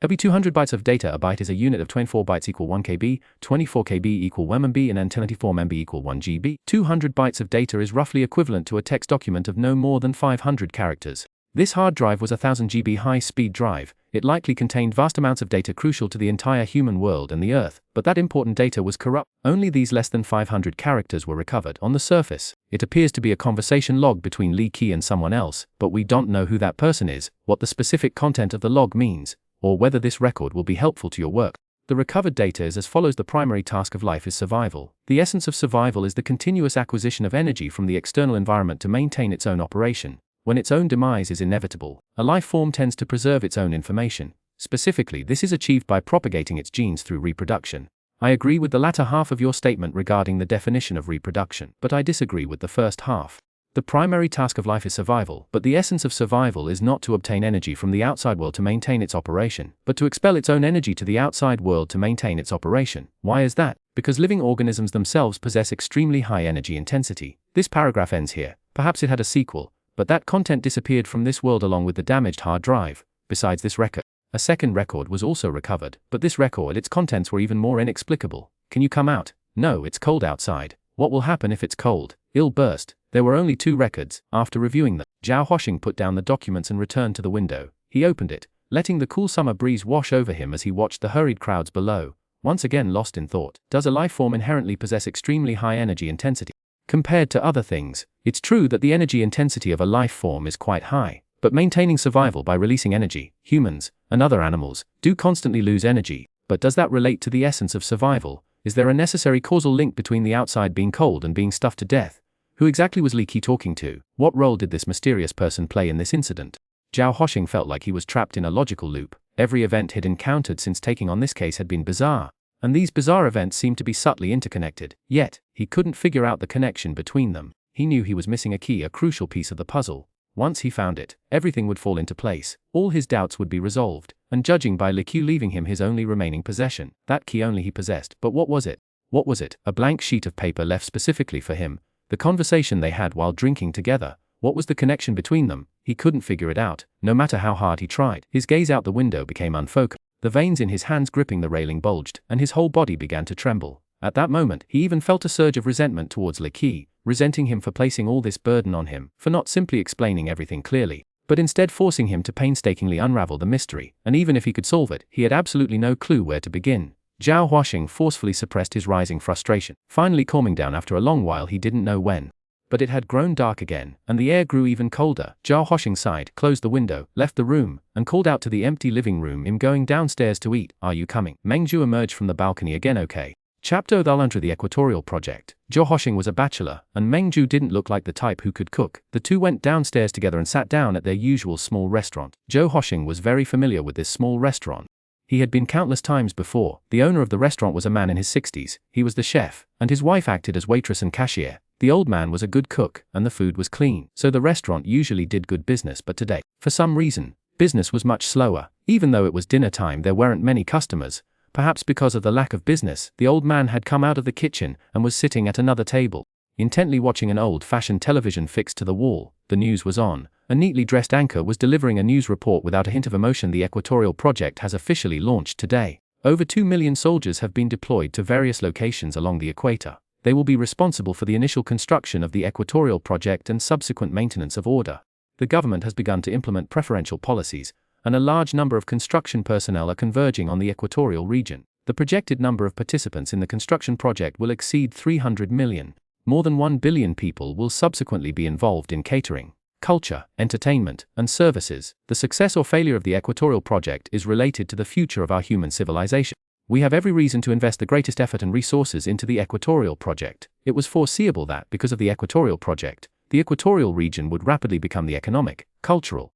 Speaker 1: every 200 bytes of data. A byte is a unit of 24 bytes equal 1 KB, 24 KB equal 1 MB, and 1024 MB equal 1 GB. 200 bytes of data is roughly equivalent to a text document of no more than 500 characters. This hard drive was a 1000 GB high-speed drive. It likely contained vast amounts of data crucial to the entire human world and the Earth, but that important data was corrupt. Only these less than 500 characters were recovered. On the surface, it appears to be a conversation log between Li Qiu and someone else, but we don't know who that person is, what the specific content of the log means, or whether this record will be helpful to your work. The recovered data is as follows. The primary task of life is survival. The essence of survival is the continuous acquisition of energy from the external environment to maintain its own operation. When its own demise is inevitable, a life form tends to preserve its own information. Specifically, this is achieved by propagating its genes through reproduction. I agree with the latter half of your statement regarding the definition of reproduction, but I disagree with the first half. The primary task of life is survival, but the essence of survival is not to obtain energy from the outside world to maintain its operation, but to expel its own energy to the outside world to maintain its operation. Why is that? Because living organisms themselves possess extremely high energy intensity. This paragraph ends here. Perhaps it had a sequel, but that content disappeared from this world along with the damaged hard drive. Besides this record, a second record was also recovered, but this record, its contents were even more inexplicable. Can you come out? No, it's cold outside. What will happen if it's cold? It'll burst. There were only 2 records. After reviewing them, Zhou Hoxing put down the documents and returned to the window. He opened it, letting the cool summer breeze wash over him as he watched the hurried crowds below, once again lost in thought. Does a life form inherently possess extremely high energy intensity compared to other things? It's true that the energy intensity of a life form is quite high, but maintaining survival by releasing energy, humans, and other animals, do constantly lose energy. But does that relate to the essence of survival? Is there a necessary causal link between the outside being cold and being stuffed to death? Who exactly was Li Qiu talking to? What role did this mysterious person play in this incident? Zhou Hoxing felt like he was trapped in a logical loop. Every event he'd encountered since taking on this case had been bizarre, and these bizarre events seemed to be subtly interconnected. Yet, he couldn't figure out the connection between them. He knew he was missing a key, a crucial piece of the puzzle. Once he found it, everything would fall into place. All his doubts would be resolved, and judging by Li Qiu leaving him his only remaining possession, that key only he possessed. But what was it? What was it? A blank sheet of paper left specifically for him. The conversation they had while drinking together. What was the connection between them? He couldn't figure it out, no matter how hard he tried. His gaze out the window became unfocused. The veins in his hands gripping the railing bulged, and his whole body began to tremble. At that moment, he even felt a surge of resentment towards Li Qi, resenting him for placing all this burden on him, for not simply explaining everything clearly, but instead forcing him to painstakingly unravel the mystery, and even if he could solve it, he had absolutely no clue where to begin. Zhao Huaxing forcefully suppressed his rising frustration, finally calming down after a long while he didn't know when. But it had grown dark again, and the air grew even colder. Zhao Huaxing sighed, closed the window, left the room, and called out to the empty living room, "I'm going downstairs to eat, are you coming?" Meng Zhu emerged from the balcony again. Okay. Chapter under the Equatorial Project. Zhao Huaxing was a bachelor, and Meng Zhu didn't look like the type who could cook. The two went downstairs together and sat down at their usual small restaurant. Zhao Huaxing was very familiar with this small restaurant. He had been countless times before. The owner of the restaurant was a man in his 60s, he was the chef, and his wife acted as waitress and cashier. The old man was a good cook, and the food was clean, so the restaurant usually did good business, but today, for some reason, business was much slower. Even though it was dinner time, there weren't many customers. Perhaps because of the lack of business, the old man had come out of the kitchen and was sitting at another table, intently watching an old-fashioned television fixed to the wall. The news was on. A neatly dressed anchor was delivering a news report without a hint of emotion. The Equatorial Project has officially launched today. Over 2 million soldiers have been deployed to various locations along the equator. They will be responsible for the initial construction of the Equatorial Project and subsequent maintenance of order. The government has begun to implement preferential policies, and a large number of construction personnel are converging on the equatorial region. The projected number of participants in the construction project will exceed 300 million. More than 1 billion people will subsequently be involved in catering, culture, entertainment, and services. The success or failure of the Equatorial Project is related to the future of our human civilization. We have every reason to invest the greatest effort and resources into the Equatorial Project. It was foreseeable that, because of the Equatorial Project, the equatorial region would rapidly become the economic, cultural,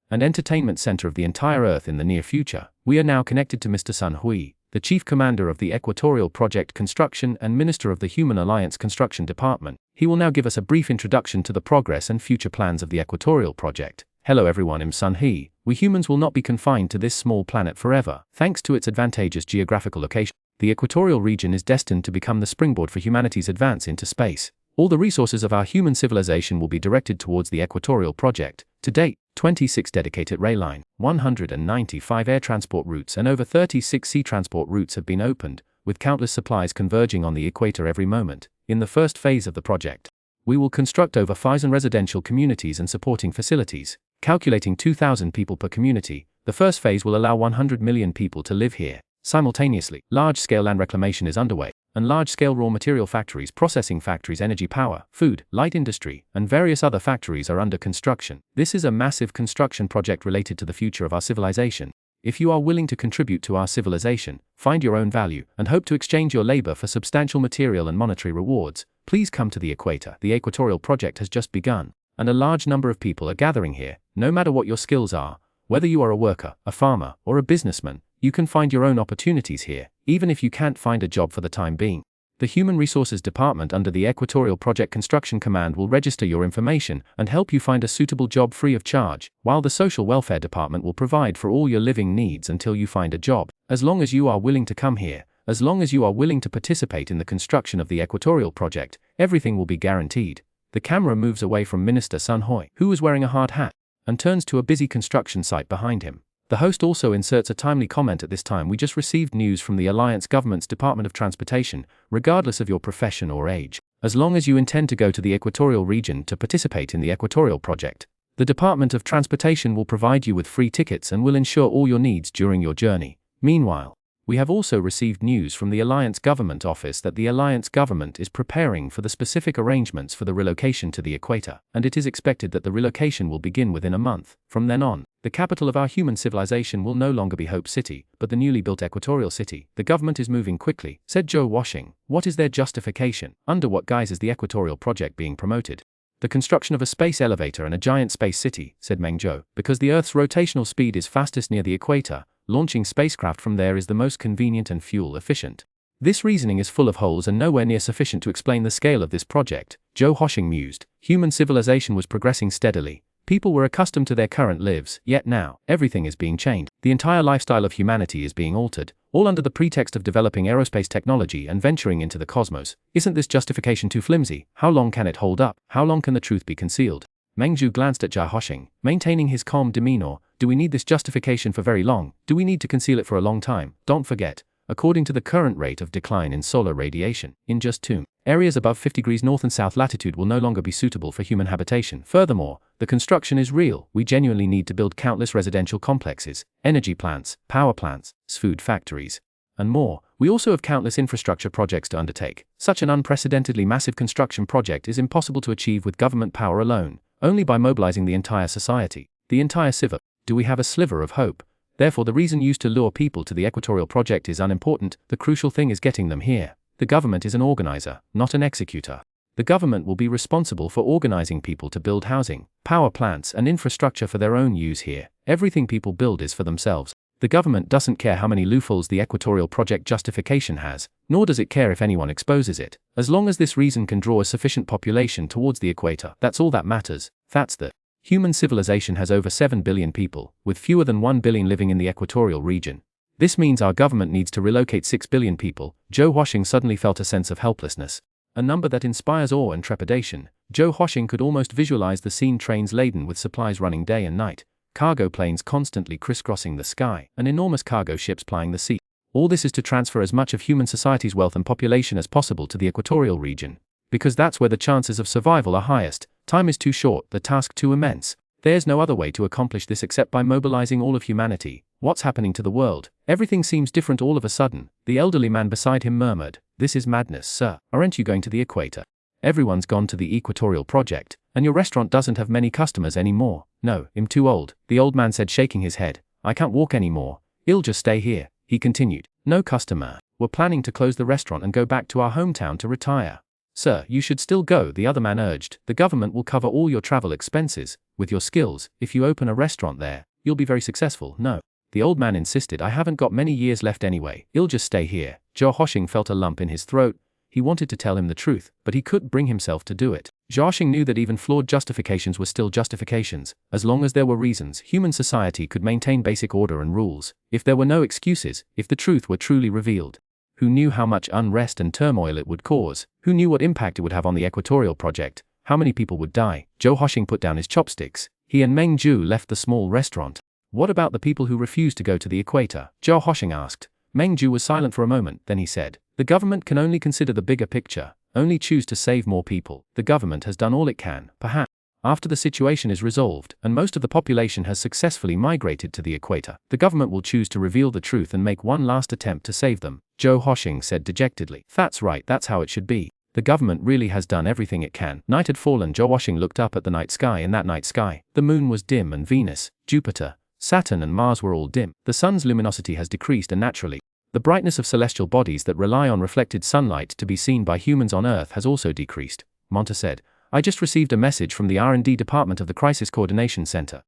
Speaker 1: and entertainment center of the entire Earth in the near future. We are now connected to Mr. Xuanhuan, the Chief Commander of the Equatorial Project Construction and Minister of the Human Alliance Construction Department. He will now give us a brief introduction to the progress and future plans of the Equatorial Project. Hello everyone, I'm Xuanhuan. We humans will not be confined to this small planet forever. Thanks to its advantageous geographical location, the equatorial region is destined to become the springboard for humanity's advance into space. All the resources of our human civilization will be directed towards the Equatorial Project. To date, 26 dedicated rail line, 195 air transport routes and over 36 sea transport routes have been opened, with countless supplies converging on the equator every moment. In the first phase of the project, we will construct over 5,000 residential communities and supporting facilities, calculating 2,000 people per community. The first phase will allow 100 million people to live here. Simultaneously, large-scale land reclamation is underway, and large-scale raw material factories, processing factories, energy power, food, light industry, and various other factories are under construction. This is a massive construction project related to the future of our civilization. If you are willing to contribute to our civilization, find your own value, and hope to exchange your labor for substantial material and monetary rewards, please come to the equator. The Equatorial Project has just begun, and a large number of people are gathering here. No matter what your skills are, whether you are a worker, a farmer, or a businessman, you can find your own opportunities here, even if you can't find a job for the time being. The Human Resources Department under the Equatorial Project Construction Command will register your information and help you find a suitable job free of charge, while the Social Welfare Department will provide for all your living needs until you find a job. As long as you are willing to come here, as long as you are willing to participate in the construction of the Equatorial Project, everything will be guaranteed. The camera moves away from Minister Xuanhuan, who is wearing a hard hat, and turns to a busy construction site behind him. The host also inserts a timely comment at this time. We just received news from the Alliance Government's Department of Transportation, regardless of your profession or age. As long as you intend to go to the equatorial region to participate in the Equatorial Project, the Department of Transportation will provide you with free tickets and will ensure all your needs during your journey. Meanwhile, we have also received news from the Alliance Government Office that the Alliance Government is preparing for the specific arrangements for the relocation to the equator, and it is expected that the relocation will begin within a month. From then on, the capital of our human civilization will no longer be Hope City, but the newly built Equatorial City. The government is moving quickly, said Zhao Huaxing. What is their justification? Under what guise is the Equatorial Project being promoted? The construction of a space elevator and a giant space city, said Meng Zhou, because the Earth's rotational speed is fastest near the equator. Launching spacecraft from there is the most convenient and fuel efficient. This reasoning is full of holes and nowhere near sufficient to explain the scale of this project, Zhao Huaxing mused. Human civilization was progressing steadily. People were accustomed to their current lives, yet now, everything is being changed. The entire lifestyle of humanity is being altered. all under the pretext of developing aerospace technology and venturing into the cosmos. Isn't this justification too flimsy? How long can it hold up? How long can the truth be concealed? Meng Zhu glanced at Jia Hoxing, maintaining his calm demeanor. Do we need this justification for very long? Do we need to conceal it for a long time? Don't forget, according to the current rate of decline in solar radiation, in just 2 areas above 50 degrees north and south latitude will no longer be suitable for human habitation. Furthermore, the construction is real. We genuinely need to build countless residential complexes, energy plants, power plants, food factories, and more. We also have countless infrastructure projects to undertake. Such an unprecedentedly massive construction project is impossible to achieve with government power alone, only by mobilizing the entire society, the entire civ. Do we have a sliver of hope? Therefore, the reason used to lure people to the equatorial project is unimportant. The crucial thing is getting them here. The government is an organizer, not an executor. The government will be responsible for organizing people to build housing, power plants, and infrastructure for their own use here. Everything people build is for themselves. The government doesn't care how many loopholes the equatorial project justification has, nor does it care if anyone exposes it. As long as this reason can draw a sufficient population towards the equator, that's all that matters. That's the human civilization has over 7 billion people, with fewer than 1 billion living in the equatorial region. This means our government needs to relocate 6 billion people. Zhou Huaxing suddenly felt a sense of helplessness, a number that inspires awe and trepidation. Zhou Huaxing could almost visualize the scene: trains laden with supplies running day and night, cargo planes constantly crisscrossing the sky, and enormous cargo ships plying the sea. All this is to transfer as much of human society's wealth and population as possible to the equatorial region, because that's where the chances of survival are highest. Time is too short, the task too immense. There's no other way to accomplish this except by mobilizing all of humanity. What's happening to the world? Everything seems different all of a sudden. The elderly man beside him murmured, "This is madness, sir. Aren't you going to the equator? Everyone's gone to the equatorial project, and your restaurant doesn't have many customers anymore." "No, I'm too old," the old man said, shaking his head. "I can't walk anymore. I'll just stay here," he continued. "No customer. We're planning to close the restaurant and go back to our hometown to retire." "Sir, you should still go," the other man urged. "The government will cover all your travel expenses. With your skills, if you open a restaurant there, you'll be very successful." "No," the old man insisted. "I haven't got many years left anyway. I'll just stay here." Zhou Huaxing felt a lump in his throat. He wanted to tell him the truth, but he couldn't bring himself to do it. Zhou Huaxing knew that even flawed justifications were still justifications. As long as there were reasons, human society could maintain basic order and rules. If there were no excuses, if the truth were truly revealed, who knew how much unrest and turmoil it would cause? Who knew what impact it would have on the equatorial project? How many people would die? Zhou Huaxing put down his chopsticks. He and Meng Zhu left the small restaurant. "What about the people who refuse to go to the equator?" Zhou Huaxing asked. Meng Zhu was silent for a moment, then he said, "The government can only consider the bigger picture, only choose to save more people. The government has done all it can. Perhaps, after the situation is resolved, and most of the population has successfully migrated to the equator, the government will choose to reveal the truth and make one last attempt to save them." Zhou Huaxing said dejectedly. "That's right, that's how it should be. The government really has done everything it can." Night had fallen. Zhou Huaxing looked up at the night sky. In that night sky, the moon was dim, and Venus, Jupiter, Saturn, and Mars were all dim. The sun's luminosity has decreased, and naturally, the brightness of celestial bodies that rely on reflected sunlight to be seen by humans on Earth has also decreased. Monta said, "I just received a message from the R&D department of the Crisis Coordination Center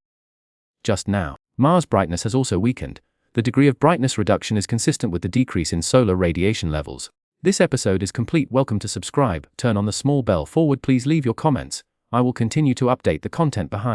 Speaker 1: just now. Mars' brightness has also weakened. The degree of brightness reduction is consistent with the decrease in solar radiation levels." This episode is complete. Welcome to subscribe. Turn on the small bell forward. Please leave your comments. I will continue to update the content behind.